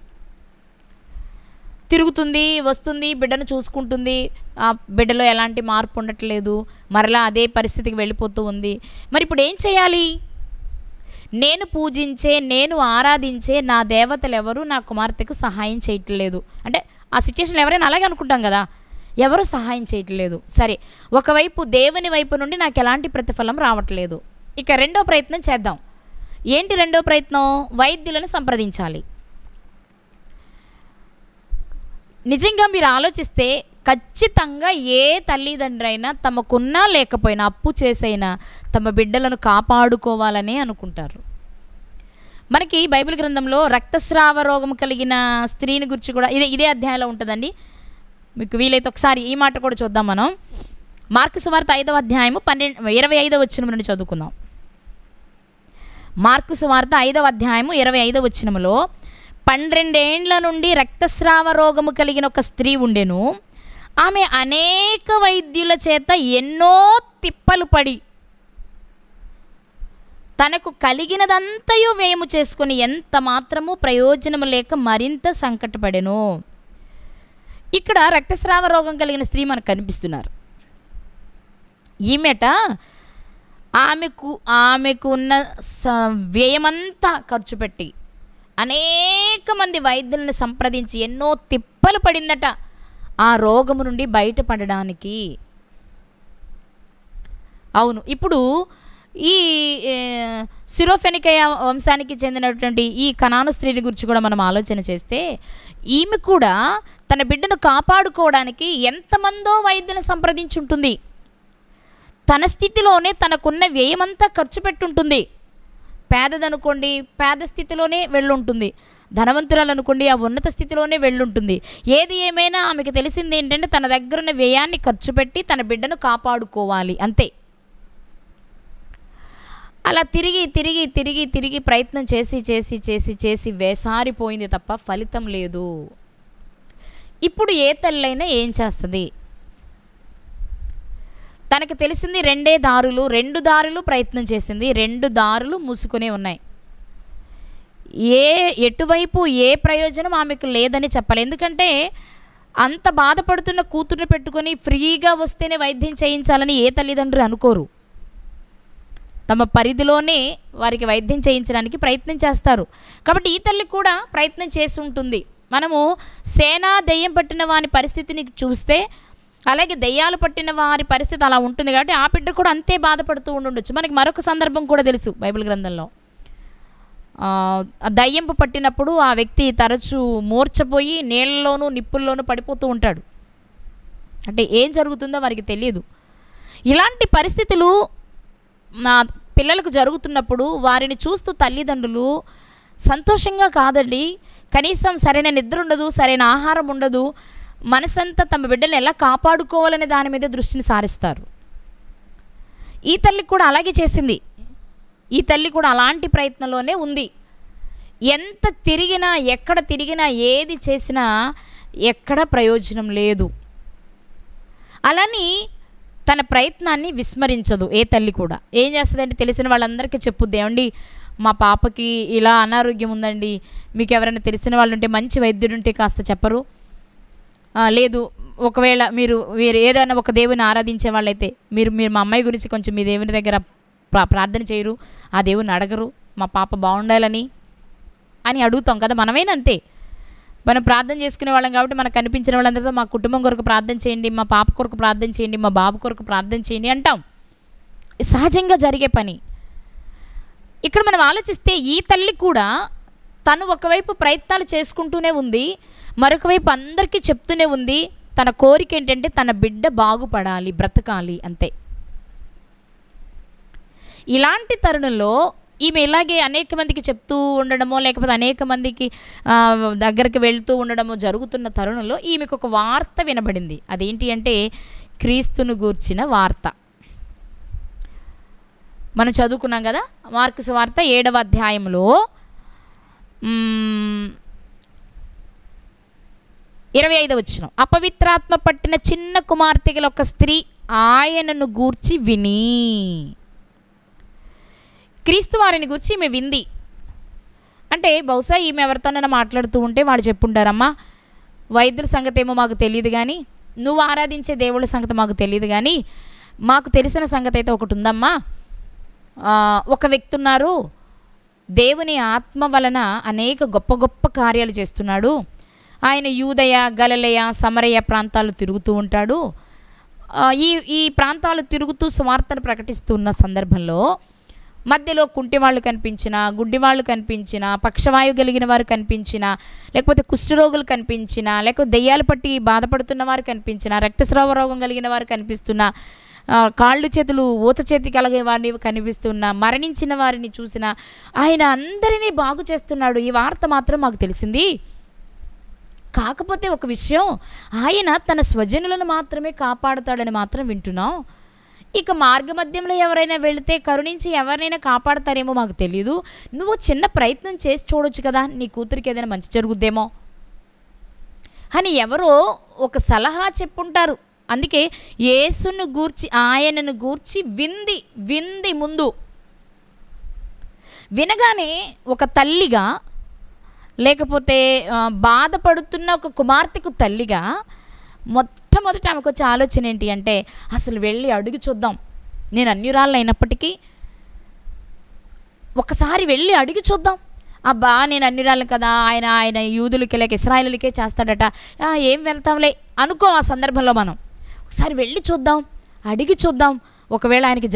A: తిరుగుతుంది, వస్తుంది, బిడ్డను చూసుకుంటుంది. ఆ బిడ్డలో ఎలాంటి మార్పు ఉండట్లేదు, మరలా అదే పరిస్థితికి వెళ్ళిపోతూ ఉంది. మరి ఇప్పుడు ఏం చేయాలి? నేను పూజించే, నేను ఆరాధించే నా దేవతలు ఎవరు నా కుమార్తెకు సహాయం చేయట్లేదు. అంటే ఆ సిచ్యువేషన్లో ఎవరైనా అలాగే అనుకుంటాం కదా, ఎవరు సహాయం చేయట్లేదు. సరే, ఒకవైపు దేవుని వైపు నుండి నాకు ఎలాంటి ప్రతిఫలం రావట్లేదు. ఇక రెండో ప్రయత్నం చేద్దాం. ఏంటి రెండో ప్రయత్నం? వైద్యులను సంప్రదించాలి. నిజంగా మీరు ఆలోచిస్తే ఖచ్చితంగా ఏ తల్లిదండ్రి అయినా తమకున్నా లేకపోయినా అప్పు చేసైనా తమ బిడ్డలను కాపాడుకోవాలని అనుకుంటారు. మనకి బైబిల్ గ్రంథంలో రక్తస్రావ రోగం కలిగిన స్త్రీని గురించి కూడా ఇదే అధ్యాయంలో ఉంటుందండి. మీకు వీలైతే ఒకసారి ఈ మాట కూడా చూద్దాం. మనం మార్కు సువార్త 5వ అధ్యాయము 25వ వచనం నుండి చదువుకుందాం. మార్కు సువార్త 5వ అధ్యాయము 25వ వచనములో 12 ఏండ్ల నుండి రక్తస్రావ రోగము కలిగిన ఒక స్త్రీ ఉండెను. ఆమె అనేక వైద్యుల చేత ఎన్నో తిప్పలు పడి తనకు కలిగినదంతయు వ్యయము చేసుకుని ఎంత మాత్రము ప్రయోజనము లేక మరింత సంకటపడెను. ఇక్కడ రక్తస్రావ రోగం కలిగిన స్త్రీ మనకు కనిపిస్తున్నారు. ఈమెట ఆమెకు ఉన్న వ్యయమంతా ఖర్చు పెట్టి అనేక మంది వైద్యులను సంప్రదించి ఎన్నో తిప్పలు పడిందట ఆ రోగము నుండి బయటపడడానికి. అవును, ఇప్పుడు ఈ సిరోఫెనికయ వంశానికి చెందినటువంటి ఈ కనాను స్త్రీని గురించి కూడా మనం ఆలోచన చేస్తే ఈమె కూడా తన బిడ్డను కాపాడుకోవడానికి ఎంతమందో వైద్యులను సంప్రదించుంటుంది. తన స్థితిలోనే తనకున్న వ్యయమంతా ఖర్చు పెట్టుంటుంది. పేదదనుకోండి, పేద స్థితిలోనే వెళ్ళుంటుంది. ధనవంతురాలు అనుకోండి, ఆ ఉన్నత స్థితిలోనే వెళ్ళుంటుంది. ఏది ఏమైనా ఆమెకు తెలిసింది ఏంటంటే తన దగ్గర ఉన్న వ్యయాన్ని ఖర్చు పెట్టి తన బిడ్డను కాపాడుకోవాలి, అంతే. అలా తిరిగి తిరిగి తిరిగి తిరిగి ప్రయత్నం చేసి చేసి చేసి చేసి వేసారిపోయింది తప్ప ఫలితం లేదు. ఇప్పుడు ఏ తల్లైనా ఏం చేస్తుంది? తనకు తెలిసింది రెండు దారులు ప్రయత్నం చేసింది. 2 దారులు మూసుకునే ఉన్నాయి. ఎటువైపు ఏ ప్రయోజనం ఆమెకు లేదని చెప్పాలి. ఎందుకంటే అంత బాధపడుతున్న కూతుర్ని పెట్టుకొని ఫ్రీగా వస్తేనే వైద్యం చేయించాలని ఏ తల్లిదండ్రులు అనుకోరు. తమ పరిధిలోనే వారికి వైద్యం చేయించడానికి ప్రయత్నం చేస్తారు. కాబట్టి ఈ తల్లి కూడా ప్రయత్నం చేసి ఉంటుంది. మనము సేనా దెయ్యం పట్టిన వారి పరిస్థితిని చూస్తే అలాగే దెయ్యాలు పట్టిన వారి పరిస్థితి అలా ఉంటుంది. కాబట్టి ఆ బిడ్డ కూడా అంతే బాధపడుతూ ఉండొచ్చు. మనకి మరొక సందర్భం కూడా తెలుసు బైబిల్ గ్రంథంలో. దయ్యంపు పట్టినప్పుడు ఆ వ్యక్తి తరచూ మూర్చపోయి నీళ్ళలోనూ నిప్పుల్లోనూ పడిపోతూ ఉంటాడు. అంటే ఏం జరుగుతుందో వారికి తెలియదు. ఇలాంటి పరిస్థితులు నా పిల్లలకు జరుగుతున్నప్పుడు వారిని చూస్తూ తల్లిదండ్రులు సంతోషంగా కాదండి, కనీసం సరైన నిద్ర ఉండదు, సరైన ఆహారం ఉండదు, మనసంతా తమ బిడ్డలను ఎలా కాపాడుకోవాలనే దాని మీద దృష్టిని సారిస్తారు. ఈ తల్లి కూడా అలాగే చేసింది. ఈ తల్లి కూడా అలాంటి ప్రయత్నంలోనే ఉంది. ఎంత తిరిగినా, ఎక్కడ తిరిగినా, ఏది చేసినా ఎక్కడ ప్రయోజనం లేదు. అలాని తన ప్రయత్నాన్ని విస్మరించదు ఏ తల్లి కూడా. ఏం చేస్తుందంటే తెలిసిన వాళ్ళందరికీ చెప్పుద్ది, ఏమండి మా పాపకి ఇలా అనారోగ్యం ఉందండి, మీకు ఎవరైనా తెలిసిన వాళ్ళు ఉంటే, మంచి వైద్యుడు ఉంటే కాస్త చెప్పరు? లేదు, ఒకవేళ మీరు ఏదైనా ఒక దేవుని ఆరాధించే వాళ్ళైతే మీరు మా అమ్మాయి గురించి కొంచెం మీ దేవుని దగ్గర ప్రార్థన చేయరు, ఆ దేవుని అడగరు మా పాప బాగుండాలని అని అడుగుతాం కదా. మనమేనంతే, మనం ప్రార్థన చేసుకునే వాళ్ళం కాబట్టి మనకు కనిపించిన వాళ్ళందరితో మా కుటుంబం కొరకు ప్రార్థన చేయండి, మా పాప కొరకు ప్రార్థన చేయండి, మా బాబు కొరకు ప్రార్థన చేయండి అంటాం. సహజంగా జరిగే పని. ఇక్కడ మనం ఆలోచిస్తే ఈ తల్లి కూడా తను ఒకవైపు ప్రయత్నాలు చేసుకుంటూనే ఉంది, మరొక వైపు అందరికీ చెప్తూనే ఉంది. తన కోరిక ఏంటంటే తన బిడ్డ బాగుపడాలి, బ్రతకాలి, అంతే. ఇలాంటి తరుణంలో ఈమె ఇలాగే అనేక మందికి చెప్తూ ఉండడమో లేకపోతే అనేక మందికి దగ్గరికి వెళ్తూ ఉండడమో జరుగుతున్న తరుణంలో ఈమెకు ఒక వార్త వినబడింది. అదేంటి అంటే క్రీస్తును గూర్చిన వార్త. మనం చదువుకున్నాం కదా, మార్కు సువార్త 7వ అధ్యాయంలో 25వ వచనం. అపవిత్రాత్మ పట్టిన చిన్న కుమార్తె గల ఒక స్త్రీ ఆయనను గూర్చి విని, క్రీస్తు వారిని గూర్చి ఈమె వింది. అంటే బహుశా ఈమె ఎవరితోనైనా మాట్లాడుతూ ఉంటే వాళ్ళు చెప్పుంటారమ్మా, వైద్యుల సంగతి ఏమో మాకు తెలియదు కానీ, నువ్వు ఆరాధించే దేవుళ్ళ సంగతి మాకు తెలియదు కానీ, మాకు తెలిసిన సంగతి అయితే ఒకటి ఉందమ్మా. ఒక వ్యక్తి ఉన్నారు, దేవుని ఆత్మ వలన అనేక గొప్ప గొప్ప కార్యాలు చేస్తున్నాడు. ఆయన యూదయ, గలిలయ, సమరయ ప్రాంతాలు తిరుగుతూ ఉంటాడు. ఈ ప్రాంతాలు తిరుగుతూ సువార్తను ప్రకటిస్తున్న సందర్భంలో మధ్యలో కుంటి వాళ్ళు కనిపించినా, గుడ్డి వాళ్ళు కనిపించినా, పక్షవాయువు కలిగిన వారు కనిపించినా, లేకపోతే కుష్ఠరోగులు కనిపించినా, లేకపోతే దెయ్యాలు పట్టి బాధపడుతున్న వారు కనిపించినా, రక్తస్రావ రోగం కలిగిన వారు కనిపిస్తున్నా, కాళ్ళు చేతులు ఊచ చేతి కలిగే వారిని కనిపిస్తున్నా, మరణించిన వారిని చూసినా ఆయన అందరినీ బాగు చేస్తున్నాడు. ఈ వార్త మాత్రం మాకు తెలిసింది. కాకపోతే ఒక విషయం, ఆయన తన స్వజనులను మాత్రమే కాపాడుతాడని మాత్రం వింటున్నాం. ఇక మార్గమధ్యంలో ఎవరైనా వెళితే కరుణించి ఎవరినైనా కాపాడతారేమో మాకు తెలియదు. నువ్వు చిన్న ప్రయత్నం చేసి చూడొచ్చు కదా, నీ కూతురికి ఏదైనా మంచి జరుగుద్దేమో అని ఎవరో ఒక సలహా చెప్పుంటారు. అందుకే యేసును గూర్చి, ఆయనను గూర్చి వింది ముందు. వినగానే ఒక తల్లిగా, లేకపోతే బాధపడుతున్న ఒక కుమార్తెకు తల్లిగా మొట్టమొదట ఆమెకు వచ్చే ఆలోచన ఏంటి అంటే, అసలు వెళ్ళి అడుగు చూద్దాం. నేను అన్యురాళ్ళు అయినప్పటికీ ఒకసారి వెళ్ళి అడిగి చూద్దాం. అబ్బా నేను అన్యురాళ్ళు కదా, ఆయన యూదులకి లేక ఇశ్రాయేలులకే చేస్తాడట, ఏం వెళ్తాంలే అనుకో. ఆ సందర్భంలో మనం ఒకసారి వెళ్ళి చూద్దాం, అడిగి చూద్దాం. ఒకవేళ ఆయనకి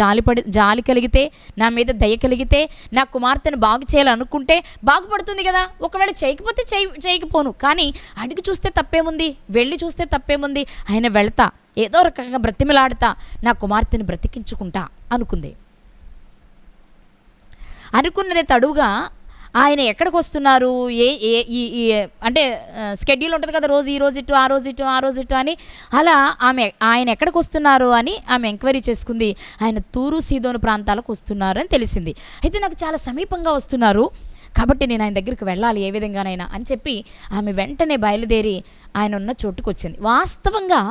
A: జాలి కలిగితే, నా మీద దయ కలిగితే, నా కుమార్తెను బాగు చేయాలనుకుంటే బాగుపడుతుంది కదా. ఒకవేళ చేయకపోతే చేయకపోను, కానీ అడిగి చూస్తే తప్పేముంది, వెళ్ళి చూస్తే తప్పేముంది. ఆయన వెళ్తా, ఏదో రకంగా బ్రతిమలాడుతా, నా కుమార్తెను బ్రతికించుకుంటా అనుకుంది. అనుకున్నదే తడువుగా ఆయన ఎక్కడికి వస్తున్నారు, అంటే స్కెడ్యూల్ ఉంటుంది కదా, రోజు ఈ రోజు ఇటు, ఆ రోజు ఇటు, ఆ రోజు ఇటు అని. అలా ఆయన ఎక్కడికి వస్తున్నారు అని ఆమె ఎంక్వైరీ చేసుకుంది. ఆయన తూరు సీదోను ప్రాంతాలకు వస్తున్నారు అని తెలిసింది. అయితే నాకు చాలా సమీపంగా వస్తున్నారు కాబట్టి నేను ఆయన దగ్గరికి వెళ్ళాలి ఏ విధంగానైనా అని చెప్పి ఆమె వెంటనే బయలుదేరి ఆయన ఉన్న చోటుకు వచ్చింది. వాస్తవంగా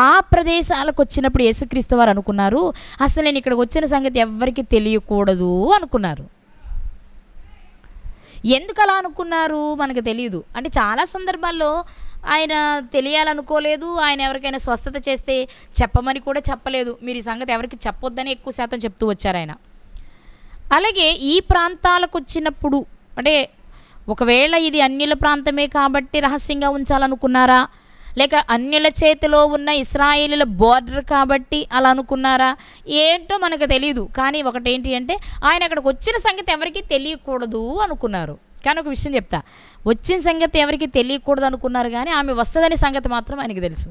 A: ఆ ప్రదేశాలకు వచ్చినప్పుడు యేసుక్రీస్తు వారు అనుకున్నారు, అసలు నేను ఇక్కడికి వచ్చిన సంగతి ఎవ్వరికీ తెలియకూడదు అనుకున్నారు. ఎందుకు అలా అనుకున్నారు మనకు తెలియదు. అంటే చాలా సందర్భాల్లో ఆయన తెలియాలనుకోలేదు, ఆయన ఎవరికైనా స్వస్థత చేస్తే చెప్పమని కూడా చెప్పలేదు. మీరు ఈ సంగతి ఎవరికి చెప్పొద్దని ఎక్కువ శాతం చెప్తూ వచ్చారు ఆయన. అలాగే ఈ ప్రాంతాలకు వచ్చినప్పుడు, అంటే ఒకవేళ ఇది అన్యుల ప్రాంతమే కాబట్టి రహస్యంగా ఉంచాలనుకున్నారా, లేక అన్యుల చేతిలో ఉన్న ఇశ్రాయేలుల బోర్డర్ కాబట్టి అలా అనుకున్నారా, ఏంటో మనకు తెలియదు. కానీ ఒకటేంటి అంటే ఆయన అక్కడికి వచ్చిన సంగతి ఎవరికీ తెలియకూడదు అనుకున్నారు. కానీ ఒక విషయం చెప్తా, వచ్చిన సంగతి ఎవరికి తెలియకూడదు అనుకున్నారు, కానీ ఆమె వస్తుందని సంగతి మాత్రం ఆయనకి తెలుసు.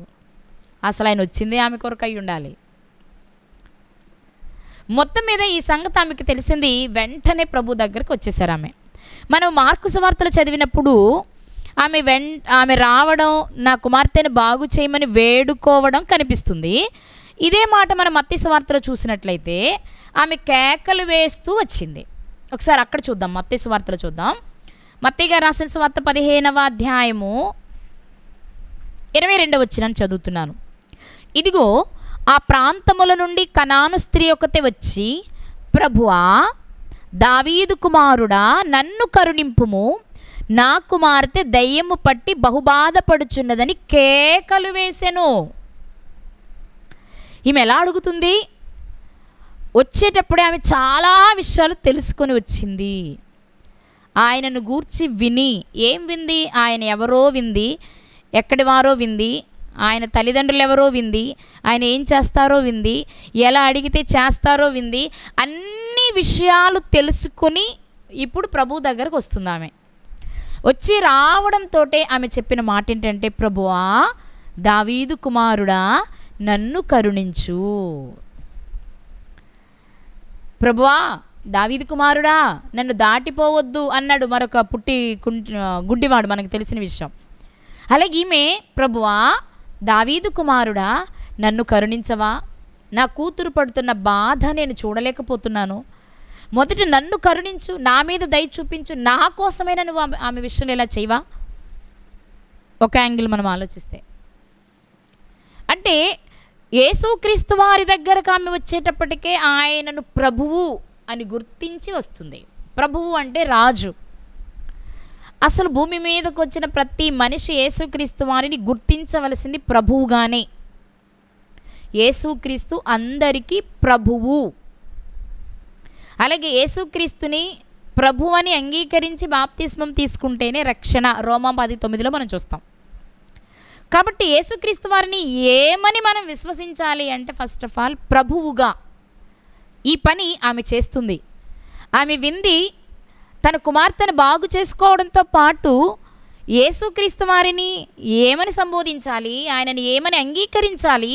A: అసలు ఆయన వచ్చిందే ఆమె కొరకు అయి ఉండాలి. మొత్తం మీద ఈ సంగతి ఆమెకి తెలిసింది. వెంటనే ప్రభు దగ్గరికి వచ్చేసారు ఆమె. మనం మార్కు సువార్తలు చదివినప్పుడు ఆమె రావడం, నా కుమార్తెను బాగు చేయమని వేడుకోవడం కనిపిస్తుంది. ఇదే మాట మనం మత్తయి సువార్తలో చూసినట్లయితే ఆమె కేకలు వేస్తూ వచ్చింది. ఒకసారి అక్కడ చూద్దాం, మత్తయి సువార్తలో చూద్దాం. మత్తయి గారు రాసిన సువార్త 15వ అధ్యాయము 22వ వచనం చదువుతున్నాను. ఇదిగో ఆ ప్రాంతముల నుండి కనాను స్త్రీ ఒకతే వచ్చి, ప్రభువా దావీదు కుమారుడా నన్ను కరుణింపుము, నా కుమార్తె దయ్యము పట్టి బహుబాధపడుచున్నదని కేకలు వేసెను. ఈమె ఎలా అడుగుతుంది? వచ్చేటప్పుడే ఆమె చాలా విషయాలు తెలుసుకొని వచ్చింది. ఆయనను గూర్చి విని, ఏం వింది? ఆయన ఎవరో వింది, ఎక్కడి వారో వింది, ఆయన తల్లిదండ్రులు ఎవరో వింది, ఆయన ఏం చేస్తారో వింది, ఎలా అడిగితే చేస్తారో వింది. అన్ని విషయాలు తెలుసుకొని ఇప్పుడు ప్రభు దగ్గరకు వస్తుంది ఆమె. వచ్చి రావడంతో ఆమె చెప్పిన మాట ఏంటంటే, ప్రభువా దావీదు కుమారుడా నన్ను కరుణించు. ప్రభువా దావీదు కుమారుడా నన్ను దాటిపోవద్దు అన్నాడు మరొక గుడ్డివాడు, మనకు తెలిసిన విషయం. అలాగే ఈమె, ప్రభువా దావీదు కుమారుడా నన్ను కరుణించవా, నా కూతురు పడుతున్న బాధ నేను చూడలేకపోతున్నాను, మొదట నన్ను కరుణించు, నా మీద దయ చూపించు, నా కోసమైనా నువ్వు ఆమె విషయంలో ఇలా చేయవా. ఒక యాంగిల్ మనం ఆలోచిస్తే, అంటే యేసుక్రీస్తు వారి దగ్గరకు ఆమె వచ్చేటప్పటికే ఆయనను ప్రభువు అని గుర్తించి వస్తుంది. ప్రభువు అంటే రాజు. అసలు భూమి మీదకు వచ్చిన ప్రతి మనిషి యేసుక్రీస్తు వారిని గుర్తించవలసింది ప్రభువుగానే. యేసుక్రీస్తు అందరికీ ప్రభువు. అలాగే యేసుక్రీస్తుని ప్రభు అని అంగీకరించి బాప్తిస్మం తీసుకుంటేనే రక్షణ, రోమా 10:9 మనం చూస్తాం. కాబట్టి యేసుక్రీస్తు వారిని ఏమని మనం విశ్వసించాలి అంటే, ఫస్ట్ ఆఫ్ ఆల్ ప్రభువుగా. ఈ పని ఆమె చేస్తుంది. ఆమె వింది తన కుమార్తెను బాగు చేసుకోవడంతో పాటు యేసుక్రీస్తు వారిని ఏమని సంబోధించాలి, ఆయనని ఏమని అంగీకరించాలి,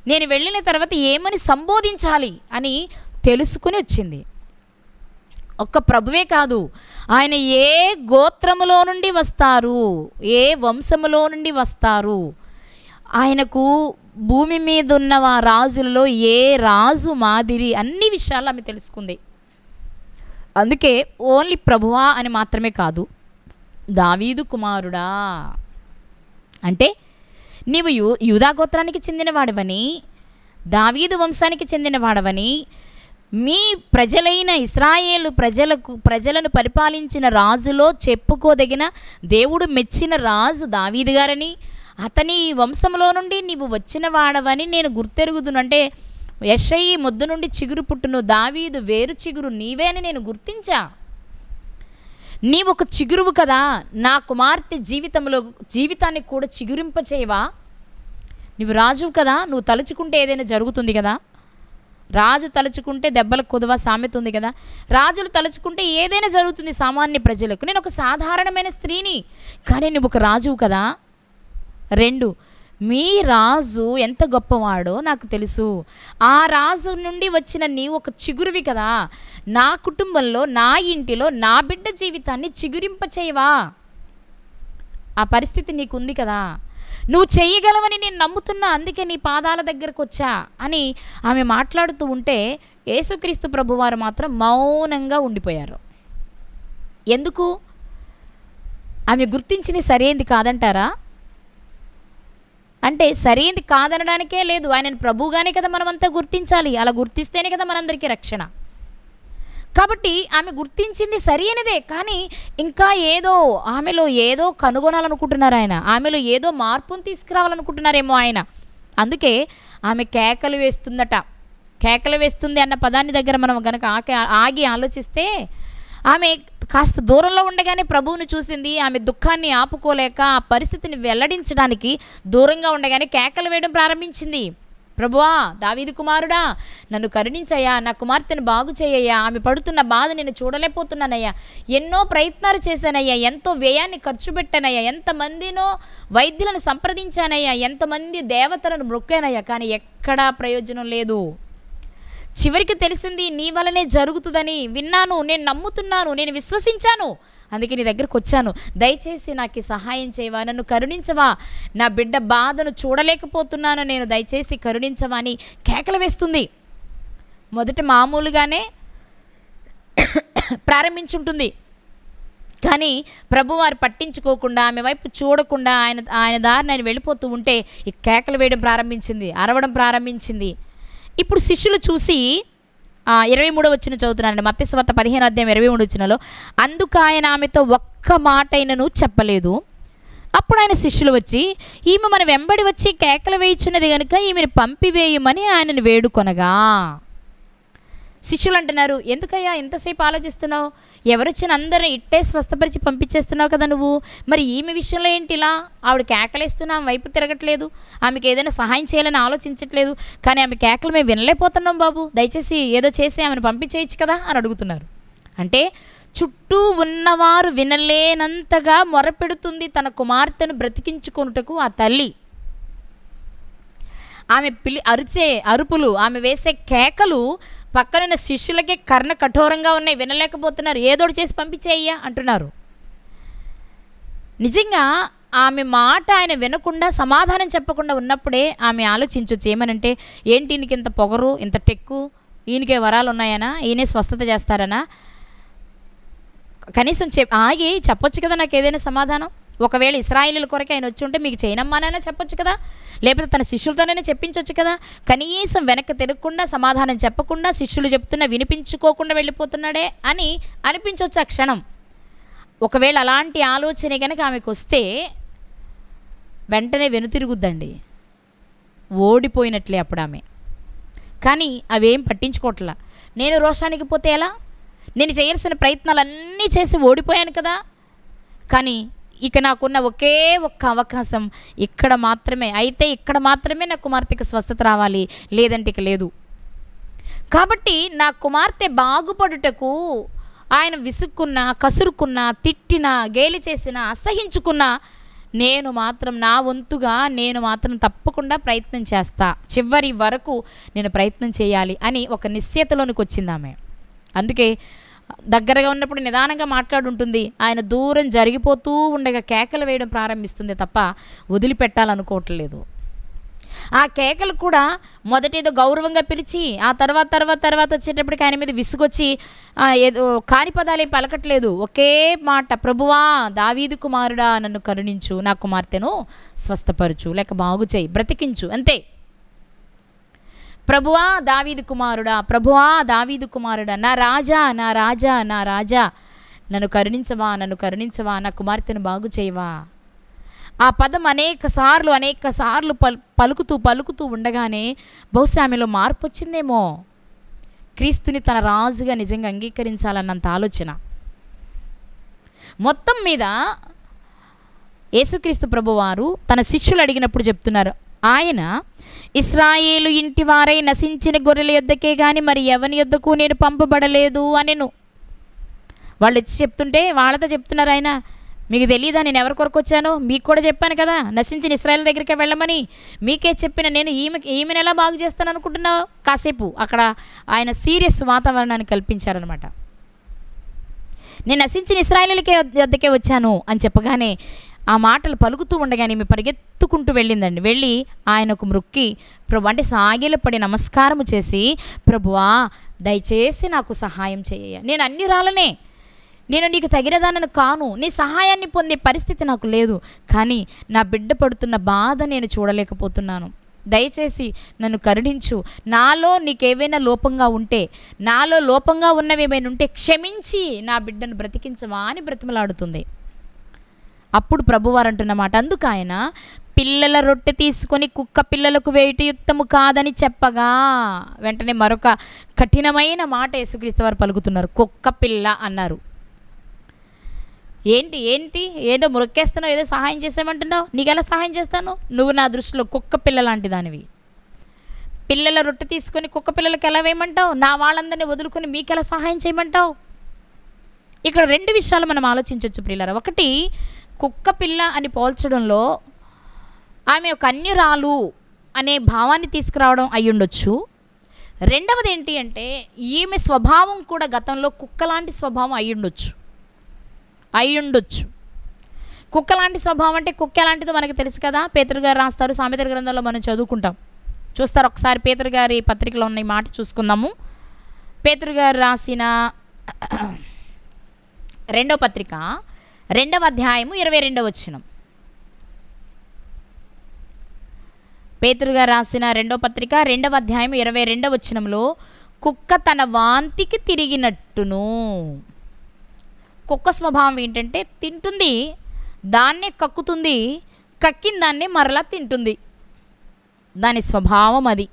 A: నేను వెళ్ళిన తర్వాత ఏమని సంబోధించాలి అని తెలుసుకుని వచ్చింది. ఒక్క ప్రభువే కాదు, ఆయన ఏ గోత్రములో నుండి వస్తారు, ఏ వంశములో నుండి వస్తారు, ఆయనకు భూమి మీద ఉన్న ఆ రాజులలో ఏ రాజు మాదిరి, అన్ని విషయాలు ఆమె తెలుసుకుంది. అందుకే ఓన్లీ ప్రభువా అని మాత్రమే కాదు, దావీదు కుమారుడా అంటే నీవు యూదా గోత్రానికి చెందినవాడవని, దావీదు వంశానికి చెందినవాడవని, మీ ప్రజలైన ఇశ్రాయేలు ప్రజలను పరిపాలించిన రాజులో చెప్పుకోదగిన దేవుడు మెచ్చిన రాజు దావీదు గారని, అతని వంశంలో నుండి నీవు వచ్చిన వాడవని నేను గుర్తెరుగుదును. అంటే యెషయి మొద్దు నుండి చిగురు పుట్టును, దావీదు వేరు చిగురు నీవే అని నేను గుర్తించా. నీవు ఒక చిగురువు కదా, నా కుమార్తె జీవితాన్ని కూడా చిగురింపచేయవా. నువ్వు రాజువు కదా, నువ్వు తలుచుకుంటే ఏదైనా జరుగుతుంది కదా. రాజు తలుచుకుంటే దెబ్బలకు కొదువ సామెత ఉంది కదా. రాజులు తలుచుకుంటే ఏదైనా జరుగుతుంది సామాన్య ప్రజలకు. నేను ఒక సాధారణమైన స్త్రీని, కానీ నువ్వు ఒక రాజువు కదా. 2, మీ రాజు ఎంత గొప్పవాడో నాకు తెలుసు. ఆ రాజు నుండి వచ్చిన నీవు ఒక చిగురువి కదా. నా కుటుంబంలో, నా ఇంటిలో నా బిడ్డ జీవితాన్ని చిగురింపచేయవా. ఆ పరిస్థితి నీకుంది కదా, నువ్వు చేయగలవని నేను నమ్ముతున్నా, అందుకే నీ పాదాల దగ్గరకు వచ్చా అని ఆమె మాట్లాడుతూ ఉంటే యేసుక్రీస్తు ప్రభువారు మాత్రం మౌనంగా ఉండిపోయారు. ఎందుకు? ఆమె గుర్తించింది సరైంది కాదంటారా? అంటే సరైంది కాదనడానికే లేదు, ఆయనను ప్రభువుగానే కదా మనమంతా గుర్తించాలి. అలా గుర్తిస్తేనే కదా మనందరికీ రక్షణ. కాబట్టి ఆమె గుర్తించింది సరైనదే, కానీ ఇంకా ఏదో ఆమెలో ఏదో కనుగొనాలనుకుంటున్నారు ఆయన. ఆమెలో ఏదో మార్పును తీసుకురావాలనుకుంటున్నారేమో ఆయన. అందుకే ఆమె కేకలు వేస్తుందట. కేకలు వేస్తుంది అన్న పదాన్ని దగ్గర మనం కనుక ఆగి ఆలోచిస్తే, ఆమె కాస్త దూరంలో ఉండగానే ప్రభువుని చూసింది. ఆమె దుఃఖాన్ని ఆపుకోలేక ఆ పరిస్థితిని వెల్లడించడానికి దూరంగా ఉండగానే కేకలు వేయడం ప్రారంభించింది. ప్రభువా దావీదు కుమారుడా నన్ను కరుణించయ్యా, నా కుమార్తెను బాగు చేయయ్యా, ఆమె పడుతున్న బాధ నేను చూడలేకపోతున్నానయ్యా, ఎన్నో ప్రయత్నాలు చేశానయ్యా, ఎంతో వ్యయాన్ని ఖర్చు పెట్టానయ్యా, ఎంతమందినో వైద్యులను సంప్రదించానయ్యా, ఎంతమంది దేవతలను మొక్కానయ్యా, కానీ ఎక్కడా ప్రయోజనం లేదు. చివరికి తెలిసింది నీ వలనే జరుగుతుందని విన్నాను, నేను నమ్ముతున్నాను, నేను విశ్వసించాను, అందుకే నీ దగ్గరకు వచ్చాను. దయచేసి నాకు సహాయం చేయవా, నన్ను కరుణించవా, నా బిడ్డ బాధను చూడలేకపోతున్నాను, నేను దయచేసి కరుణించవా అని కేకలు వేస్తుంది. మొదట మామూలుగానే ప్రారంభించుంటుంది, కానీ ప్రభువారు పట్టించుకోకుండా ఆమె వైపు చూడకుండా ఆయన దారిని ఆయన వెళ్ళిపోతూ ఉంటే ఈ కేకలు వేయడం ప్రారంభించింది, అరవడం ప్రారంభించింది. ఇప్పుడు శిష్యులు చూసి 23వ వచనం చదువుతున్నానండి, మత్తయి సువార్త 15:23 అందుకు ఆయన ఆమెతో ఒక్క మాటైనను చెప్పలేదు. అప్పుడు ఆయన శిష్యులు వచ్చి ఈమె మన వెంబడి వచ్చి కేకలు వేయుచున్నది కనుక ఈమెను పంపివేయమని ఆయనను వేడుకొనగా. శిష్యులు అంటున్నారు, ఎందుకయ్యా ఎంతసేపు ఆలోచిస్తున్నావు, ఎవరొచ్చిన అందరూ ఇట్టే స్వస్థపరిచి పంపించేస్తున్నావు కదా నువ్వు, మరి ఈమె విషయంలో ఏంటి ఇలా? ఆవిడ కేకలేస్తున్నా ఆమె వైపు తిరగట్లేదు, ఆమెకి ఏదైనా సహాయం చేయాలని ఆలోచించట్లేదు, కానీ ఆమె కేకలు మేము వినలేకపోతున్నాం బాబు, దయచేసి ఏదో చేసి ఆమెను పంపించేయచ్చు కదా అని అడుగుతున్నారు. అంటే చుట్టూ ఉన్నవారు వినలేనంతగా మొరపెడుతుంది తన కుమార్తెను బ్రతికించుకొనుటకు ఆ తల్లి. ఆమె అరిచే అరుపులు, ఆమె వేసే కేకలు పక్కనున్న శిష్యులకే కర్ణ కఠోరంగా ఉన్నాయి, వినలేకపోతున్నారు. ఏదోటి చేసి పంపించేయ్యా అంటున్నారు. నిజంగా ఆమె మాట ఆయన వినకుండా సమాధానం చెప్పకుండా ఉన్నప్పుడే ఆమె ఆలోచించవచ్చు. ఏమనంటే, ఏంటి ఈయనకి ఇంత పొగరు, ఇంత టెక్కు, ఈయనకే వరాలు ఉన్నాయనా, ఈయనే స్వస్థత చేస్తారనా? కనీసం ఆగి చెప్పొచ్చు కదా నాకు ఏదైనా సమాధానం. ఒకవేళ ఇశ్రాయేలీయుల కొరకు ఆయన వచ్చి ఉంటే మీకు చేయనమ్మానైనా చెప్పొచ్చు కదా, లేకపోతే తన శిష్యులతోనైనా చెప్పించవచ్చు కదా. కనీసం వెనక్కి తిరగకుండా, సమాధానం చెప్పకుండా, శిష్యులు చెప్తున్నా వినిపించుకోకుండా వెళ్ళిపోతున్నాడే అని అనిపించవచ్చు ఆ క్షణం. ఒకవేళ అలాంటి ఆలోచన కనుక ఆమెకు వస్తే వెంటనే వెనుతిరుగుద్దండి, ఓడిపోయినట్లే అప్పుడు ఆమె. కానీ అవేం పట్టించుకోవట్లా. నేను రోషానికి పోతే ఎలా, నేను చేయాల్సిన ప్రయత్నాలన్నీ చేసి ఓడిపోయాను కదా, కానీ ఇక నాకున్న ఒకే ఒక్క అవకాశం ఇక్కడ మాత్రమే. అయితే ఇక్కడ మాత్రమే నా కుమార్తెకి స్వస్థత రావాలి, లేదంటే ఇక లేదు. కాబట్టి నా కుమార్తె బాగుపడుటకు ఆయన విసుక్కున్నా, కసురుకున్నా, తిట్టినా, గేలి చేసినా, అసహించుకున్నా నేను మాత్రం నా వంతుగా నేను మాత్రం తప్పకుండా ప్రయత్నం చేస్తా, చివరి వరకు నేను ప్రయత్నం చేయాలి అని ఒక నిశ్చయతలోనికి వచ్చింది ఆమె. అందుకే దగ్గరగా ఉన్నప్పుడు నిదానంగా మాట్లాడుంటుంది, ఆయన దూరం జరిగిపోతూ ఉండగా కేకలు వేయడం ప్రారంభిస్తుంది తప్ప వదిలిపెట్టాలనుకోవట్లేదు. ఆ కేకలు కూడా మొదట ఏదో గౌరవంగా పిలిచి ఆ తర్వాత వచ్చేటప్పటికి ఆయన మీద విసుగొచ్చి ఏదో కాని పదాలేం పలకట్లేదు. ఒకే మాట, ప్రభువా దావీదు కుమారుడా నన్ను కరుణించు, నా కుమార్తెను స్వస్థపరచు, లేక బాగు చేయి, బ్రతికించు, అంతే. ప్రభువా దావీదు కుమారుడా, ప్రభువా దావీదు కుమారుడా, నా రాజా నా రాజా నా రాజా నన్ను కరుణించవా, నన్ను కరుణించవా, నా కుమార్తెను బాగు చేయవా. ఆ పదం అనేక సార్లు పలుకుతూ ఉండగానే బహుశా ఆమెలో మార్పు వచ్చిందేమో. క్రీస్తుని తన రాజుగా నిజంగా అంగీకరించాలన్నంత ఆలోచన. మొత్తం మీద యేసుక్రీస్తు ప్రభువారు తన శిష్యులు అడిగినప్పుడు చెప్తున్నారు, ఆయన ఇశ్రాయేలు ఇంటి వారై నశించిన గొర్రెల యొద్దకే కానీ మరి ఎవని యొద్దకు నేను పంపబడలేదు అనెను. వాళ్ళు వచ్చి చెప్తుంటే వాళ్ళతో చెప్తున్నారు, ఆయన మీకు తెలియదా నేను ఎవరి కొరకు వచ్చాను, మీకు కూడా చెప్పాను కదా నశించిన ఇశ్రాయేలు దగ్గరికే వెళ్ళమని, మీకే చెప్పిన నేను ఈమెను ఎలా బాగు చేస్తాను అనుకుంటున్నావు. కాసేపు అక్కడ ఆయన సీరియస్ వాతావరణాన్ని కల్పించారనమాట. నేను నశించిన ఇశ్రాయేలుకే వద్దకే వచ్చాను అని చెప్పగానే ఆ మాటలు పలుకుతూ ఉండగానే ఈమె పరిగెత్తుకుంటూ వెళ్ళిందండి. వెళ్ళి ఆయనకు మ్రొక్కి అంటే సాగిలపడి నమస్కారము చేసి, ప్రభువా దయచేసి నాకు సహాయం చేయ, నేను అన్యురాలనే, నేను నీకు తగినదానను కాను, నీ సహాయాన్ని పొందే పరిస్థితి నాకు లేదు, కానీ నా బిడ్డ పడుతున్న బాధ నేను చూడలేకపోతున్నాను, దయచేసి నన్ను కరుణించు, నాలో నీకేవైనా లోపంగా ఉంటే, నాలో లోపంగా ఉన్నవేమైనా ఉంటే క్షమించి నా బిడ్డను బ్రతికించవా అని బ్రతిమలాడుతుంది. అప్పుడు ప్రభువారు అంటున్నమాట, అందుకు ఆయన పిల్లల రొట్టె తీసుకొని కుక్క పిల్లలకు వేయుట యుక్తము కాదని చెప్పగా వెంటనే మరొక కఠినమైన మాట యేసుక్రీస్తు వారు పలుకుతున్నారు, కుక్క పిల్ల అన్నారు. ఏంటి ఏదో మొక్కేస్తున్నావు, ఏదో సహాయం చేసామంటున్నావు, నీకెలా సహాయం చేస్తాను, నువ్వు నా దృష్టిలో కుక్క పిల్ల లాంటి దానివి. పిల్లల రొట్టె తీసుకొని కుక్క పిల్లలకి ఎలా వేయమంటావు, నా వాళ్ళందరినీ వదులుకొని మీకెలా సహాయం చేయమంటావు. ఇక్కడ రెండు విషయాలు మనం ఆలోచించవచ్చు ప్రియులారా. ఒకటి, కుక్క పిల్ల అని పోల్చడంలో ఆమె ఒక అన్యురాలు అనే భావాన్ని తీసుకురావడం అయ్యుండొచ్చు. రెండవది ఏంటి అంటే ఈమె స్వభావం కూడా గతంలో కుక్కలాంటి స్వభావం అయ్యుండొచ్చు. కుక్కలాంటి స్వభావం అంటే కుక్క ఎలాంటిదో మనకు తెలుసు కదా, పేతురు గారు రాస్తారు, సామెతల గ్రంథంలో మనం చదువుకుంటాం. చూస్తారు ఒకసారి పేతురు గారి పత్రికలో ఉన్న ఈ మాట చూసుకుందాము. పేతురు గారు రాసిన 2వ పత్రిక 2వ అధ్యాయము 22వ వచనం. పేతురు గారు రాసిన 2వ పత్రిక 2వ అధ్యాయం 22వ వచనంలో, కుక్క తన వాంతికి తిరిగినట్టును. కుక్క స్వభావం ఏంటంటే తింటుంది, దాన్నే కక్కుతుంది, కక్కిన దాన్నే మరలా తింటుంది, దాని స్వభావం అది.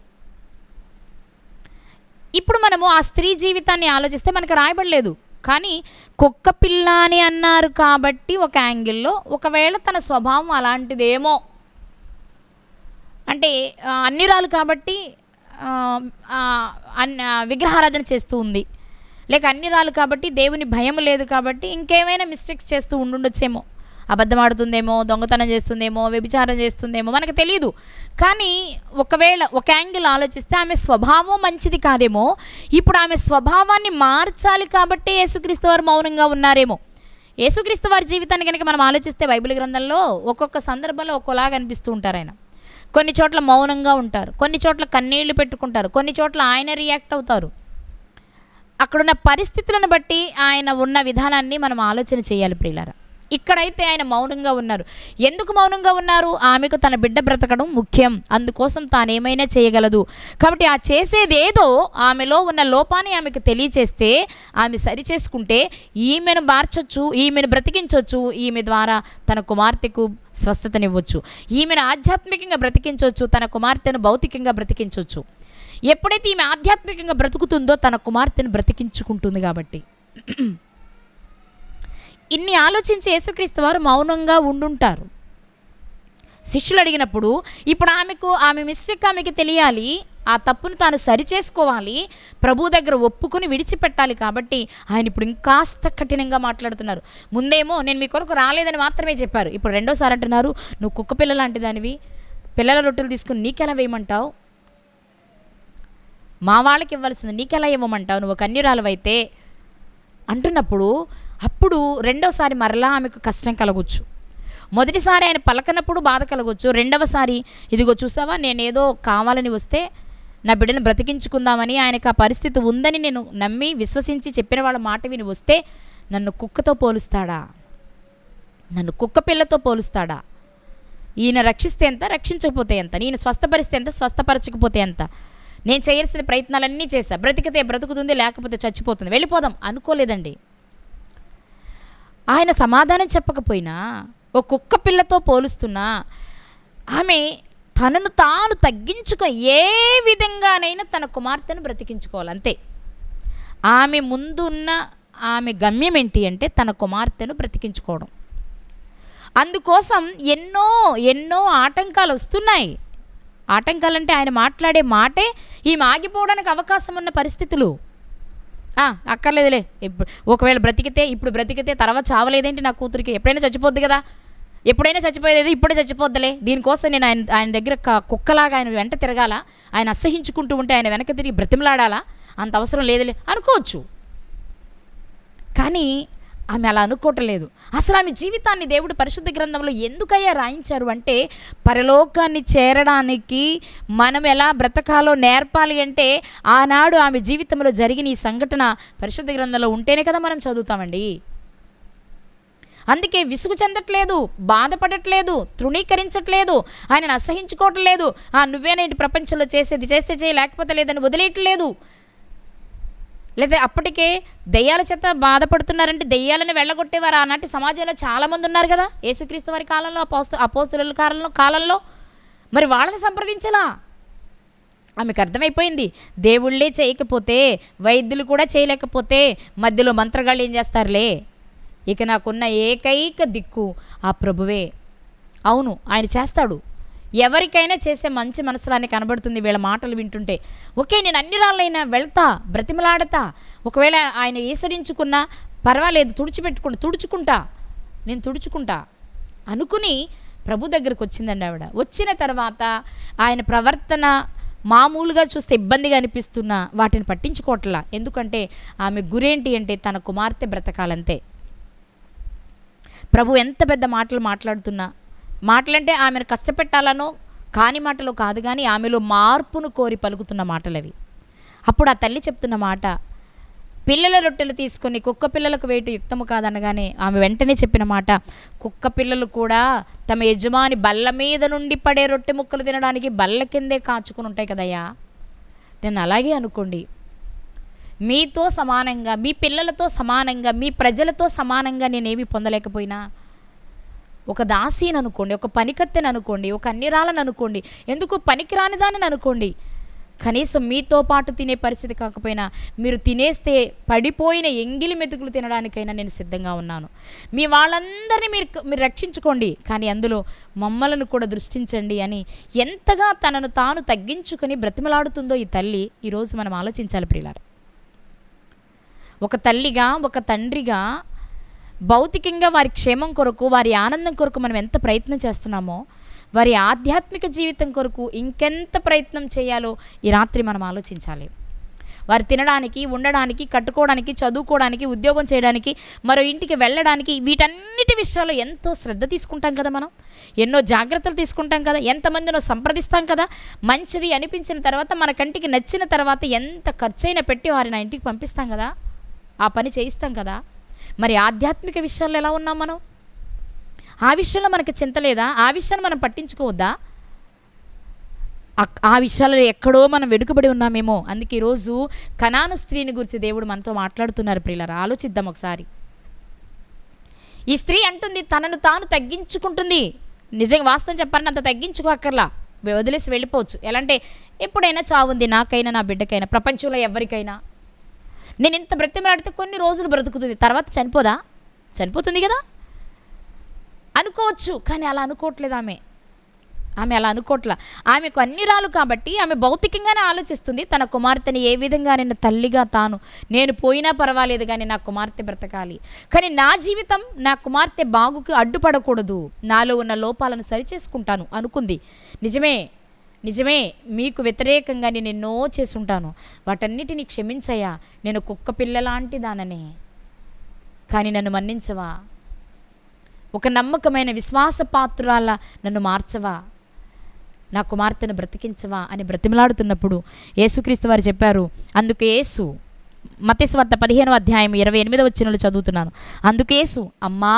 A: ఇప్పుడు మనము ఆ స్త్రీ జీవితాన్ని ఆలోచిస్తే మనకు రాయబడలేదు, కానీ కుక్క పిల్ల అని అన్నారు కాబట్టి ఒక యాంగిల్లో ఒకవేళ తన స్వభావం అలాంటిదేమో, అంటే అన్నిరాలు కాబట్టి విగ్రహారాధన చేస్తూ ఉంది, లేక అన్నిరాలు కాబట్టి దేవుని భయం లేదు కాబట్టి ఇంకేమైనా మిస్టేక్స్ చేస్తూ ఉండుండొచ్చేమో. అబద్ధం ఆడుతుందేమో, దొంగతనం చేస్తుందేమో, వ్యభిచారం చేస్తుందేమో మనకు తెలియదు. కానీ ఒకవేళ ఒక యాంగిల్ ఆలోచిస్తే ఆమె స్వభావం మంచిది కాదేమో, ఇప్పుడు ఆమె స్వభావాన్ని మార్చాలి కాబట్టి యేసుక్రీస్తు వారు మౌనంగా ఉన్నారేమో. యేసుక్రీస్తు వారి జీవితాన్ని కనుక మనం ఆలోచిస్తే బైబిల్ గ్రంథంలో ఒక్కొక్క సందర్భంలో ఒక్కోలాగా అనిపిస్తూ ఉంటారు ఆయన. కొన్ని చోట్ల మౌనంగా ఉంటారు, కొన్ని చోట్ల కన్నీళ్లు పెట్టుకుంటారు, కొన్ని చోట్ల ఆయన రియాక్ట్ అవుతారు. అక్కడున్న పరిస్థితులను బట్టి ఆయన ఉన్న విధానాన్ని మనం ఆలోచన చేయాలి ప్రియులారా. ఇక్కడైతే ఆయన మౌనంగా ఉన్నారు. ఎందుకు మౌనంగా ఉన్నారు? ఆమెకు తన బిడ్డ బ్రతకడం ముఖ్యం, అందుకోసం తాను ఏమైనా చేయగలదు. కాబట్టి ఆ చేసేదేదో ఆమెలో ఉన్న లోపాన్ని ఆమెకు తెలియచేస్తే ఆమె సరి చేసుకుంటే ఈమెను మార్చొచ్చు, ఈమెను బ్రతికించవచ్చు, ఈమె ద్వారా తన కుమార్తెకు స్వస్థతనివ్వచ్చు, ఈమెను ఆధ్యాత్మికంగా బ్రతికించవచ్చు, తన కుమార్తెను భౌతికంగా బ్రతికించవచ్చు. ఎప్పుడైతే ఈమె ఆధ్యాత్మికంగా బ్రతుకుతుందో తన కుమార్తెను బ్రతికించుకుంటుంది. కాబట్టి ఇన్ని ఆలోచించి యేసుక్రీస్తు వారు మౌనంగా ఉండుంటారు. శిష్యులు అడిగినప్పుడు ఇప్పుడు ఆమె మిస్టేక్ ఆమెకి తెలియాలి, ఆ తప్పును తాను సరిచేసుకోవాలి, ప్రభు దగ్గర ఒప్పుకొని విడిచిపెట్టాలి. కాబట్టి ఆయన ఇప్పుడు ఇంకాస్త కఠినంగా మాట్లాడుతున్నారు. ముందేమో నేను మీ కొరకు రాలేదని మాత్రమే చెప్పారు, ఇప్పుడు రెండోసారి అంటున్నారు నువ్వు కుక్క పిల్ల లాంటి దానివి, పిల్లల రొట్టెలు తీసుకుని నీకెలా వేయమంటావు, మా వాళ్ళకి ఇవ్వాల్సింది నీకెలా ఇవ్వమంటావు, నువ్వు కన్యరాలవైతే అంటున్నప్పుడు అప్పుడు రెండోసారి మరలా ఆమెకు కష్టం కలగొచ్చు. మొదటిసారి ఆయన పలకనప్పుడు బాధ కలగొచ్చు, రెండవసారి ఇదిగో చూసావా నేనేదో కావాలని వస్తే నా బిడ్డను బ్రతికించుకుందామని ఆయనకు ఆ పరిస్థితి ఉందని నేను నమ్మి విశ్వసించి చెప్పిన వాళ్ళ మాట విని వస్తే నన్ను కుక్కతో పోలుస్తాడా, నన్ను కుక్క పిల్లతో పోలుస్తాడా, ఈయన రక్షిస్తే ఎంత, రక్షించకపోతే ఎంత, నేను స్వస్థపరిస్తే ఎంత, స్వస్థపరచకపోతే ఎంత, నేను చేయాల్సిన ప్రయత్నాలన్నీ చేశా, బ్రతికితే బ్రతుకుతుంది లేకపోతే చచ్చిపోతుంది, వెళ్ళిపోదాం అనుకోలేదండి. ఆయన సమాధానం చెప్పకపోయినా ఓ కుక్క పిల్లతో పోలుస్తున్నా ఆమె తనను తాను తగ్గించుకో ఏ విధంగానైనా తన కుమార్తెను బ్రతికించుకోవాలి అంతే. ఆమె ముందున్న ఆమె గమ్యం ఏంటి అంటే తన కుమార్తెను బ్రతికించుకోవడం. అందుకోసం ఎన్నో ఎన్నో ఆటంకాలు వస్తున్నాయి. ఆటంకాలంటే ఆయన మాట్లాడే మాటే ఈమె ఆగిపోవడానికి అవకాశం ఉన్న పరిస్థితులు. అక్కర్లేదులే, ఇప్పుడు ఒకవేళ బ్రతికితే ఇప్పుడు బ్రతికితే తర్వాత చావలేదేంటి నా కూతురికి, ఎప్పుడైనా చచ్చిపోద్ది కదా, ఎప్పుడైనా చచ్చిపోయేది ఇప్పుడే చచ్చిపోద్దులే, దీనికోసం నేను ఆయన దగ్గర కుక్కలాగా ఆయన వెంట తిరగాల, ఆయన అసహించుకుంటూ ఉంటే ఆయన వెనక తిరిగి బ్రతిమలాడాలా, అంత అవసరం లేదులే అనుకోవచ్చు. కానీ ఆమె అలా అనుకోవట్లేదు. అసలు ఆమె జీవితాన్ని దేవుడు పరిశుద్ధ గ్రంథంలో ఎందుకయ్యా రాయించారు అంటే పరలోకాన్ని చేరడానికి మనం ఎలా బ్రతకాలో నేర్పాలి అంటే ఆనాడు ఆమె జీవితంలో జరిగిన ఈ సంఘటన పరిశుద్ధ గ్రంథంలో ఉంటేనే కదా మనం చదువుతామండి. అందుకే విసుగు చెందట్లేదు, బాధపడట్లేదు, తృణీకరించట్లేదు, ఆయనను అసహించుకోవట్లేదు. నువ్వేనేంటి ప్రపంచంలో చేసేది, చేస్తే చేయి లేకపోతే లేదని వదిలేయట్లేదు. లేదా అప్పటికే దెయ్యాల చేత బాధపడుతున్నారంటే దెయ్యాలను వెళ్ళగొట్టేవారు ఆనాటి సమాజంలో చాలామంది ఉన్నారు కదా యేసుక్రీస్తు వారి కాలంలో, అపోస్తలుల కాలంలో. మరి వాళ్ళని సంప్రదించలా. ఆమెకు అర్థమైపోయింది దేవుళ్ళే చేయకపోతే, వైద్యులు కూడా చేయలేకపోతే మధ్యలో మంత్రగాళ్ళు ఏం చేస్తారులే, ఇక నాకున్న ఏకైక దిక్కు ఆ ప్రభువే. అవును ఆయన చేస్తాడు, ఎవరికైనా చేసే మంచి మనసులాన్ని కనబడుతుంది వీళ్ళ మాటలు వింటుంటే. ఓకే నేను అన్ని రాళ్ళైనా వెళ్తా, బ్రతిమలాడతా, ఒకవేళ ఆయన ఈసడించుకున్నా పర్వాలేదు, నేను తుడుచుకుంటా అనుకుని ప్రభు దగ్గరకు వచ్చిందండి ఆవిడ. వచ్చిన తర్వాత ఆయన ప్రవర్తన మామూలుగా చూస్తే ఇబ్బందిగా అనిపిస్తున్నా వాటిని పట్టించుకోవట్లా. ఎందుకంటే ఆమె గురేంటి అంటే తన కుమార్తె బ్రతకాలంతే. ప్రభు ఎంత పెద్ద మాటలు మాట్లాడుతున్నా, మాటలంటే ఆమెను కష్టపెట్టాలనో కాని మాటలు కాదు, కానీ ఆమెలో మార్పును కోరి పలుకుతున్న మాటలు అవి. అప్పుడు ఆ తల్లి చెప్తున్న మాట, పిల్లల రొట్టెలు తీసుకొని కుక్క పిల్లలకు వేయటం యుక్తము కాదనగానే ఆమె వెంటనే చెప్పిన మాట, కుక్క పిల్లలు కూడా తమ యజమాని బల్ల మీద నుండి పడే రొట్టె ముక్కలు తినడానికి బల్ల కిందే కాచుకుని ఉంటాయి కదయ్యా. నేను అలాగే అనుకోండి, మీతో సమానంగా, మీ పిల్లలతో సమానంగా, మీ ప్రజలతో సమానంగా నేనేమి పొందలేకపోయినా ఒక దాసీని అనుకోండి, ఒక పనికత్తెని అనుకోండి, ఒక అన్యరాలను అనుకోండి, ఎందుకు పనికిరాని దానిని అనుకోండి, కనీసం మీతో పాటు తినే పరిస్థితి కాకపోయినా మీరు తినేస్తే పడిపోయిన ఎంగిలి మెతుకులు తినడానికైనా నేను సిద్ధంగా ఉన్నాను. మీ వాళ్ళందరినీ మీరు రక్షించుకోండి, కానీ అందులో మమ్మలను కూడా దృష్టించండి అని ఎంతగా తనను తాను తగ్గించుకొని బ్రతిమలాడుతుందో ఈ తల్లి. ఈరోజు మనం ఆలోచించాలి ప్రియులారా. ఒక తల్లిగా, ఒక తండ్రిగా భౌతికంగా వారి క్షేమం కొరకు, వారి ఆనందం కొరకు మనం ఎంత ప్రయత్నం చేస్తున్నామో, వారి ఆధ్యాత్మిక జీవితం కొరకు ఇంకెంత ప్రయత్నం చేయాలో ఈ రాత్రి మనం ఆలోచించాలి. వారు తినడానికి, ఉండడానికి, కట్టుకోవడానికి, చదువుకోవడానికి, ఉద్యోగం చేయడానికి, మరో ఇంటికి వెళ్ళడానికి, వీటన్నిటి విషయాల్లో ఎంతో శ్రద్ధ తీసుకుంటాం కదా. మనం ఎన్నో జాగ్రత్తలు తీసుకుంటాం కదా. ఎంతమందినో సంప్రదిస్తాం కదా. మంచిది అనిపించిన తర్వాత, మన కంటికి నచ్చిన తర్వాత ఎంత ఖర్చైనా పెట్టి వారిని ఆ ఇంటికి పంపిస్తాం కదా, ఆ పని చేయిస్తాం కదా. మరి ఆధ్యాత్మిక విషయాల్లో ఎలా ఉన్నాం మనం? ఆ విషయంలో మనకి చింత లేదా? ఆ విషయాన్ని మనం పట్టించుకోవద్దా? ఆ విషయాల్లో ఎక్కడో మనం వెనుకబడి ఉన్నామేమో. అందుకే ఈరోజు కనాను స్త్రీని గురించి దేవుడు మనతో మాట్లాడుతున్నారు. ప్రియులారా, ఆలోచిద్దాం ఒకసారి. ఈ స్త్రీ అంటుంది, తనను తాను తగ్గించుకుంటుంది. నిజంగా వాస్తవం చెప్పాలని అంత తగ్గించుకోక్కర్లా, వదిలేసి వెళ్ళిపోవచ్చు. ఎలా అంటే, ఎప్పుడైనా చావుంది, నాకైనా, నా బిడ్డకైనా, ప్రపంచంలో ఎవరికైనా. నేను ఇంత బ్రతిమలాడితే కొన్ని రోజులు బ్రతుకుతుంది, తర్వాత చనిపోదా? చనిపోతుంది కదా అనుకోవచ్చు. కానీ అలా అనుకోవట్లేదు ఆమె అలా అనుకోవట్లా. ఆమెకు అన్ని రాలు కాబట్టి ఆమె భౌతికంగానే ఆలోచిస్తుంది. తన కుమార్తెని ఏ విధంగా నేను తల్లిగా నేను పోయినా పర్వాలేదు కానీ నా కుమార్తె బ్రతకాలి. కానీ నా జీవితం నా కుమార్తె బాగుకి అడ్డుపడకూడదు, నాలో ఉన్న లోపాలను సరిచేసుకుంటాను అనుకుంది. నిజమే మీకు వ్యతిరేకంగా నేను ఎన్నో చేసి ఉంటాను, వాటన్నిటిని క్షమించయ్యా. నేను కుక్క పిల్ల లాంటి దాననే, కానీ నన్ను మన్నించవా? ఒక నమ్మకమైన విశ్వాసపాత్రురాల నన్ను మార్చవా? నా కుమార్తెను బ్రతికించవా అని బ్రతిమలాడుతున్నప్పుడు యేసుక్రీస్తు వారు చెప్పారు. అందుకు యేసు, మత్తయి సువార్త 15వ అధ్యాయం 28వ వచనంలో చదువుతున్నాను. అందుకు యేసు, అమ్మా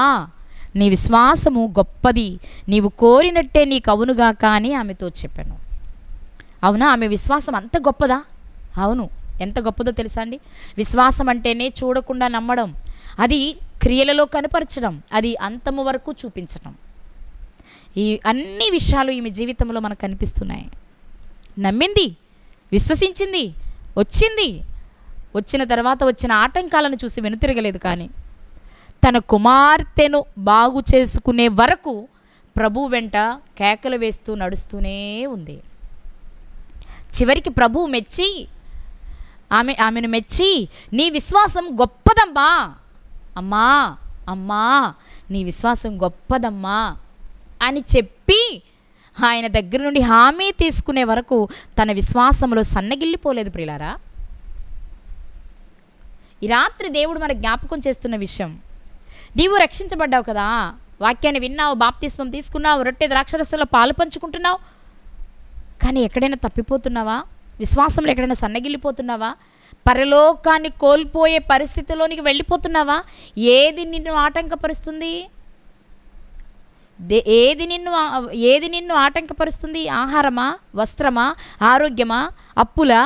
A: నీ విశ్వాసము గొప్పది, నీవు కోరినట్టే నీకు అవునుగాక అని ఆమెతో చెప్పాను. అవునా? ఆమె విశ్వాసం అంత గొప్పదా? అవును. ఎంత గొప్పదో తెలుసా అండి? విశ్వాసం అంటేనే చూడకుండా నమ్మడం, అది క్రియలలో కనపరచడం, అది అంతము వరకు చూపించడం. ఈ అన్ని విషయాలు ఈమె జీవితంలో మనకు కనిపిస్తున్నాయి. నమ్మింది, విశ్వసించింది, వచ్చిన తర్వాత వచ్చిన ఆటంకాలను చూసి వెనుతిరగలేదు. కానీ తన కుమార్తెను బాగు చేసుకునే వరకు ప్రభు వెంట కేకలు వేస్తూ నడుస్తూనే ఉంది. చివరికి ప్రభు ఆమెను మెచ్చి నీ విశ్వాసం గొప్పదమ్మా, అమ్మా నీ విశ్వాసం గొప్పదమ్మా అని చెప్పి ఆయన దగ్గర నుండి హామీ తీసుకునే వరకు తన విశ్వాసంలో సన్నగిల్లిపోలేదు. ప్రియులారా, ఈ రాత్రి దేవుడు మన జ్ఞాపకం చేస్తున్న విషయం, నీవు రక్షించబడ్డావు కదా, వాక్యాన్ని విన్నావు, బాప్తిస్మం తీసుకున్నావు, రొట్టె ద్రాక్షరసంలో పాలు పంచుకుంటున్నావు. కానీ ఎక్కడైనా తప్పిపోతున్నావా? విశ్వాసంలో ఎక్కడైనా సన్నగిల్లిపోతున్నావా? పరలోకాన్ని కోల్పోయే పరిస్థితిలోనికి వెళ్ళిపోతున్నావా? ఏది నిన్ను ఆటంకపరుస్తుంది? ఏది నిన్ను ఆటంకపరుస్తుంది? ఆహారమా, వస్త్రమా, ఆరోగ్యమా, అప్పులా?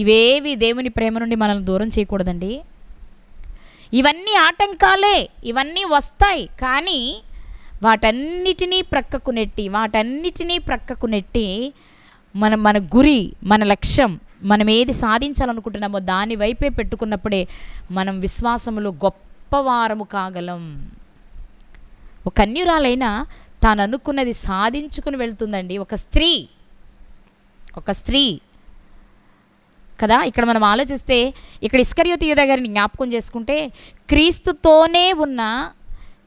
A: ఇవేవి దేవుని ప్రేమ నుండి మనల్ని దూరం చేయకూడదండి. ఇవన్నీ ఆటంకాలే, ఇవన్నీ వస్తాయి. కానీ వాటన్నిటినీ ప్రక్కకు నెట్టి మన గురి, మన లక్ష్యం, మనం ఏది సాధించాలనుకుంటున్నామో దాని వైపే పెట్టుకున్నప్పుడే మనం విశ్వాసములో గొప్పవారము కాగలం. ఒక అన్యురాలైనా తాను అనుకున్నది సాధించుకుని వెళ్తుందండి. ఒక స్త్రీ కదా. ఇక్కడ మనం ఆలోచిస్తే, ఇక్కడ ఇస్కరియోతు యూదా గారిని జ్ఞాపకం చేసుకుంటే, క్రీస్తుతోనే ఉన్న,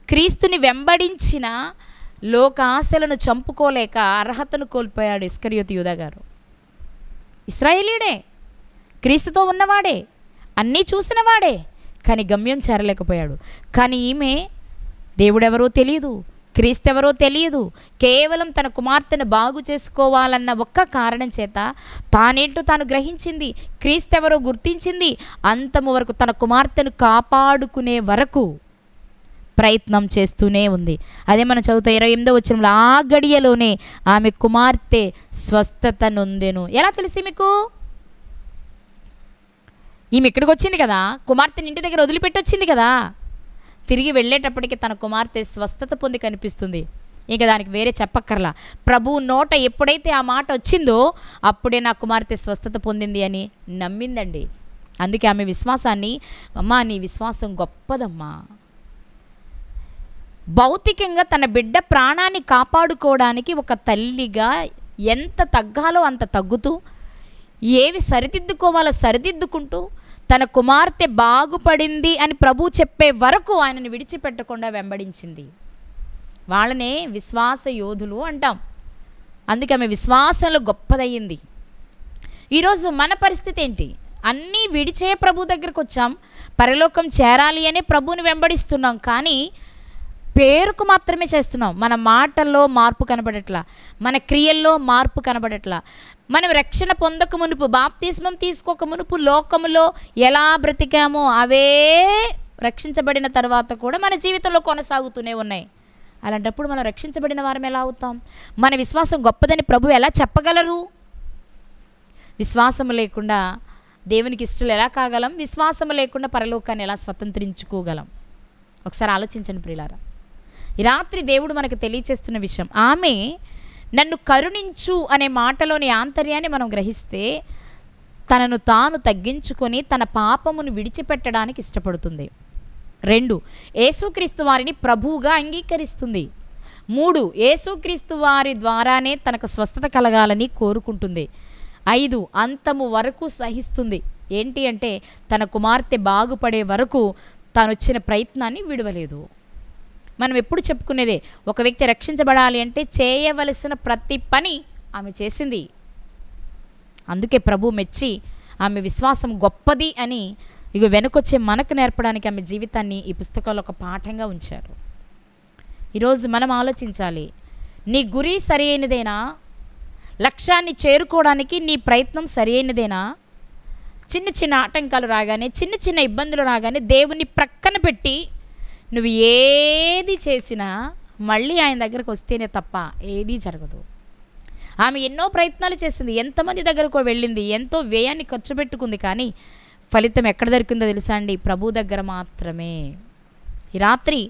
A: క్రీస్తుని వెంబడించిన లోకాశలను చంపుకోలేక అర్హతను కోల్పోయాడు ఇస్కరియోతు యూదా గారు. ఇశ్రాయేలీయుడే, క్రీస్తుతో ఉన్నవాడే, అన్నీ చూసినవాడే, కానీ గమ్యం చేరలేకపోయాడు. కానీ ఈమె దేవుడెవరో తెలియదు, క్రీస్తెవరో తెలియదు, కేవలం తన కుమార్తెను బాగు చేసుకోవాలన్న ఒక్క కారణం చేత తానేంటో తాను గ్రహించింది, క్రీస్తెవరో గుర్తించింది. అంతము వరకు తన కుమార్తెను కాపాడుకునే వరకు ప్రయత్నం చేస్తూనే ఉంది. అదే మనం చదువుతా 28వ వచనంలో, ఆ గడియలోనే ఆమె కుమార్తె స్వస్థత నొందెను. ఎలా తెలిసి మీకు? ఈమె ఇక్కడికి వచ్చింది కదా, కుమార్తెని ఇంటి దగ్గర వదిలిపెట్టి వచ్చింది కదా, తిరిగి వెళ్ళేటప్పటికి తన కుమార్తె స్వస్థత పొంది కనిపిస్తుంది. ఇంకా దానికి వేరే చెప్పక్కర్లా. ప్రభువు నోట ఎప్పుడైతే ఆ మాట వచ్చిందో అప్పుడే నా కుమార్తె స్వస్థత పొందింది అని నమ్మిందండి. అందుకే ఆమె విశ్వాసాన్ని, అమ్మా నీ విశ్వాసం గొప్పదమ్మా. భౌతికంగా తన బిడ్డ ప్రాణాన్ని కాపాడుకోవడానికి ఒక తల్లిగా ఎంత తగ్గాలో అంత తగ్గుతూ, ఏవి సరిదిద్దుకోవాలో సరిదిద్దుకుంటూ, తన కుమార్తె బాగుపడింది అని ప్రభు చెప్పే వరకు ఆయనను విడిచిపెట్టకుండా వెంబడించింది. వాళ్ళనే విశ్వాస యోధులు అంటాం. అందుకే ఆమె విశ్వాసంలో గొప్పదయ్యింది. ఈరోజు మన పరిస్థితి ఏంటి? అన్నీ విడిచే ప్రభు దగ్గరకు వచ్చాం, పరలోకం చేరాలి అనే ప్రభువుని వెంబడిస్తున్నాం, కానీ పేరుకు మాత్రమే చేస్తున్నాం. మన మాటల్లో మార్పు కనబడట్లా, మన క్రియల్లో మార్పు కనబడట్లా. మనం రక్షణ పొందక మునుపు, బాప్తిస్మం తీసుకోక మునుపు లోకములో ఎలా బ్రతికామో అవే రక్షించబడిన తర్వాత కూడా మన జీవితంలో కొనసాగుతూనే ఉన్నాయి. అలాంటప్పుడు మనం రక్షించబడిన వారం ఎలా అవుతాం? మన విశ్వాసం గొప్పదని ప్రభు ఎలా చెప్పగలరు? విశ్వాసము లేకుండా దేవునికి ఇష్టలు ఎలా కాగలం? విశ్వాసము లేకుండా పరలోకాన్ని ఎలా స్వతంత్రించుకోగలం? ఒకసారి ఆలోచించండి ప్రియులారా. ఈ రాత్రి దేవుడు మనకు తెలియచేస్తున్న విషయం, ఆమె నన్ను కరుణించు అనే మాటలోని ఆంతర్యాన్ని మనం గ్రహిస్తే తనను తాను తగ్గించుకొని తన పాపమును విడిచిపెట్టడానికి ఇష్టపడుతుంది. 2, యేసుక్రీస్తు వారిని ప్రభువుగా అంగీకరిస్తుంది. 3, యేసుక్రీస్తు వారి ద్వారానే తనకు స్వస్థత కలగాలని కోరుకుంటుంది. 5, అంతము వరకు సహిస్తుంది. ఏంటి అంటే తన కుమార్తె బాగుపడే వరకు తాను వచ్చిన ప్రయత్నాన్ని విడవలేదు. మనం ఎప్పుడు చెప్పుకునేదే, ఒక వ్యక్తి రక్షించబడాలి అంటే చేయవలసిన ప్రతి పని ఆమె చేసింది. అందుకే ప్రభు మెచ్చి ఆమె విశ్వాసం గొప్పది అని ఇక వెనుకొచ్చే మనకు నేర్పడానికి ఆమె జీవితాన్ని ఈ పుస్తకంలో ఒక పాఠంగా ఉంచారు. ఈరోజు మనం ఆలోచించాలి, నీ గురి సరి అయినదేనా? లక్ష్యాన్ని చేరుకోవడానికి నీ ప్రయత్నం సరి అయినదేనా? చిన్న చిన్న ఆటంకాలు రాగానే, చిన్న చిన్న ఇబ్బందులు రాగానే దేవుని ప్రక్కన పెట్టి నువ్వు ఏది చేసినా మళ్ళీ ఆయన దగ్గరకు వస్తేనే తప్ప ఏదీ జరగదు. ఆమె ఎన్నో ప్రయత్నాలు చేసింది, ఎంతమంది దగ్గరకు వెళ్ళింది, ఎంతో వ్యయాన్ని ఖర్చు పెట్టుకుంది, కానీ ఫలితం ఎక్కడ దొరికిందో తెలుసా అండి? ప్రభు దగ్గర మాత్రమే. ఈ రాత్రి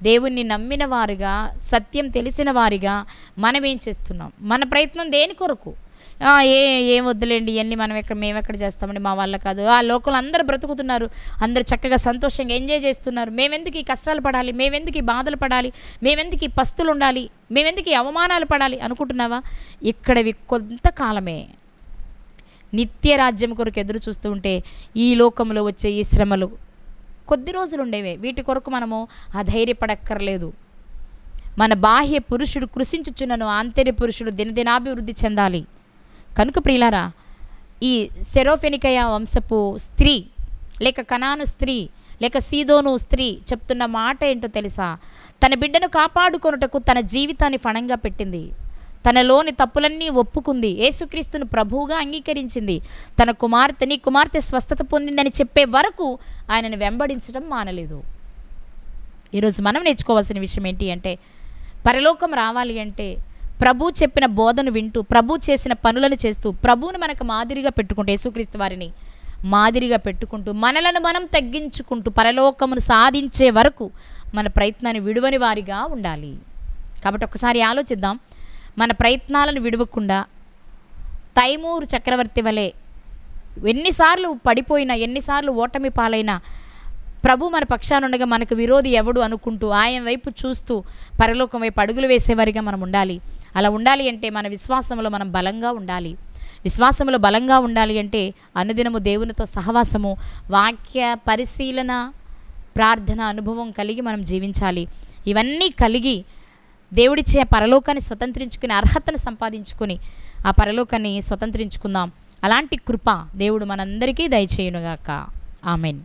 A: దేవుణ్ణి నమ్మిన వారిగా, సత్యం తెలిసిన వారిగా మనం ఏం చేస్తున్నాం? మన ప్రయత్నం దేని కొరకు? ఏం వద్దులేండి, ఇవన్నీ మేమెక్కడ చేస్తామండి, మా వల్ల కాదు. ఆ లోకల్ అందరూ బ్రతుకుతున్నారు, అందరూ చక్కగా సంతోషంగా ఎంజాయ్ చేస్తున్నారు, మేమెందుకు ఈ కష్టాలు పడాలి, మేమెందుకు ఈ బాధలు పడాలి, మేమెందుకు ఈ పస్తులు ఉండాలి, మేమెందుకు ఈ అవమానాలు పడాలి అనుకుంటున్నావా? ఇక్కడవి కొంతకాలమే. నిత్య రాజ్యం కొరకు ఎదురు చూస్తూ ఉంటే ఈ లోకంలో వచ్చే ఈ శ్రమలు కొద్ది రోజులు ఉండేవే. వీటి కొరకు మనము అధైర్యపడక్కర్లేదు. మన బాహ్య పురుషుడు కృషించుచున్నను ఆంతర్య పురుషుడు దినదినాభివృద్ధి చెందాలి. కనుక ప్రియులారా, ఈ సెరోఫెనికయ వంశపు స్త్రీ, లేక కనాను స్త్రీ, లేక సీదోను స్త్రీ చెప్తున్న మాట ఏంటో తెలుసా? తన బిడ్డను కాపాడుకొనుటకు తన జీవితాన్ని ఫణంగా పెట్టింది. తనలోని తప్పులన్నీ ఒప్పుకుంది, యేసుక్రీస్తును ప్రభువుగా అంగీకరించింది. తన కుమార్తె స్వస్థత పొందిందని చెప్పే వరకు ఆయనను వెంబడించడం మానలేదు. ఈరోజు మనం నేర్చుకోవాల్సిన విషయం ఏంటి అంటే, పరలోకం రావాలి అంటే ప్రభు చెప్పిన బోధను వింటూ, ప్రభు చేసిన పనులను చేస్తూ, ప్రభువును మనకు మాదిరిగా పెట్టుకుంటూ, యేసుక్రీస్తు వారిని మాదిరిగా పెట్టుకుంటూ, మనలను మనం తగ్గించుకుంటూ పరలోకమును సాధించే వరకు మన ప్రయత్నాన్ని విడువని వారిగా ఉండాలి. కాబట్టి ఒకసారి ఆలోచిద్దాం. మన ప్రయత్నాలను విడవకుండా తైమూరు చక్రవర్తి వలె ఎన్నిసార్లు పడిపోయినా, ఎన్నిసార్లు ఓటమి పాలైనా ప్రభు మన పక్షాన ఉండగా మనకు విరోధి ఎవడు అనుకుంటూ ఆయన వైపు చూస్తూ పరలోకం వైపు అడుగులు వేసేవారిగా మనం ఉండాలి. అలా ఉండాలి అంటే మన విశ్వాసంలో మనం బలంగా ఉండాలి. విశ్వాసంలో బలంగా ఉండాలి అంటే అనుదినము దేవునితో సహవాసము, వాక్య పరిశీలన, ప్రార్థన అనుభవం కలిగి మనం జీవించాలి. ఇవన్నీ కలిగి దేవుడిచ్చే పరలోకాన్ని స్వతంత్రించుకుని అర్హతను సంపాదించుకొని ఆ పరలోకాన్ని స్వతంత్రించుకుందాం. అలాంటి కృప దేవుడు మనందరికీ దయచేయునుగాక. ఆమెన్.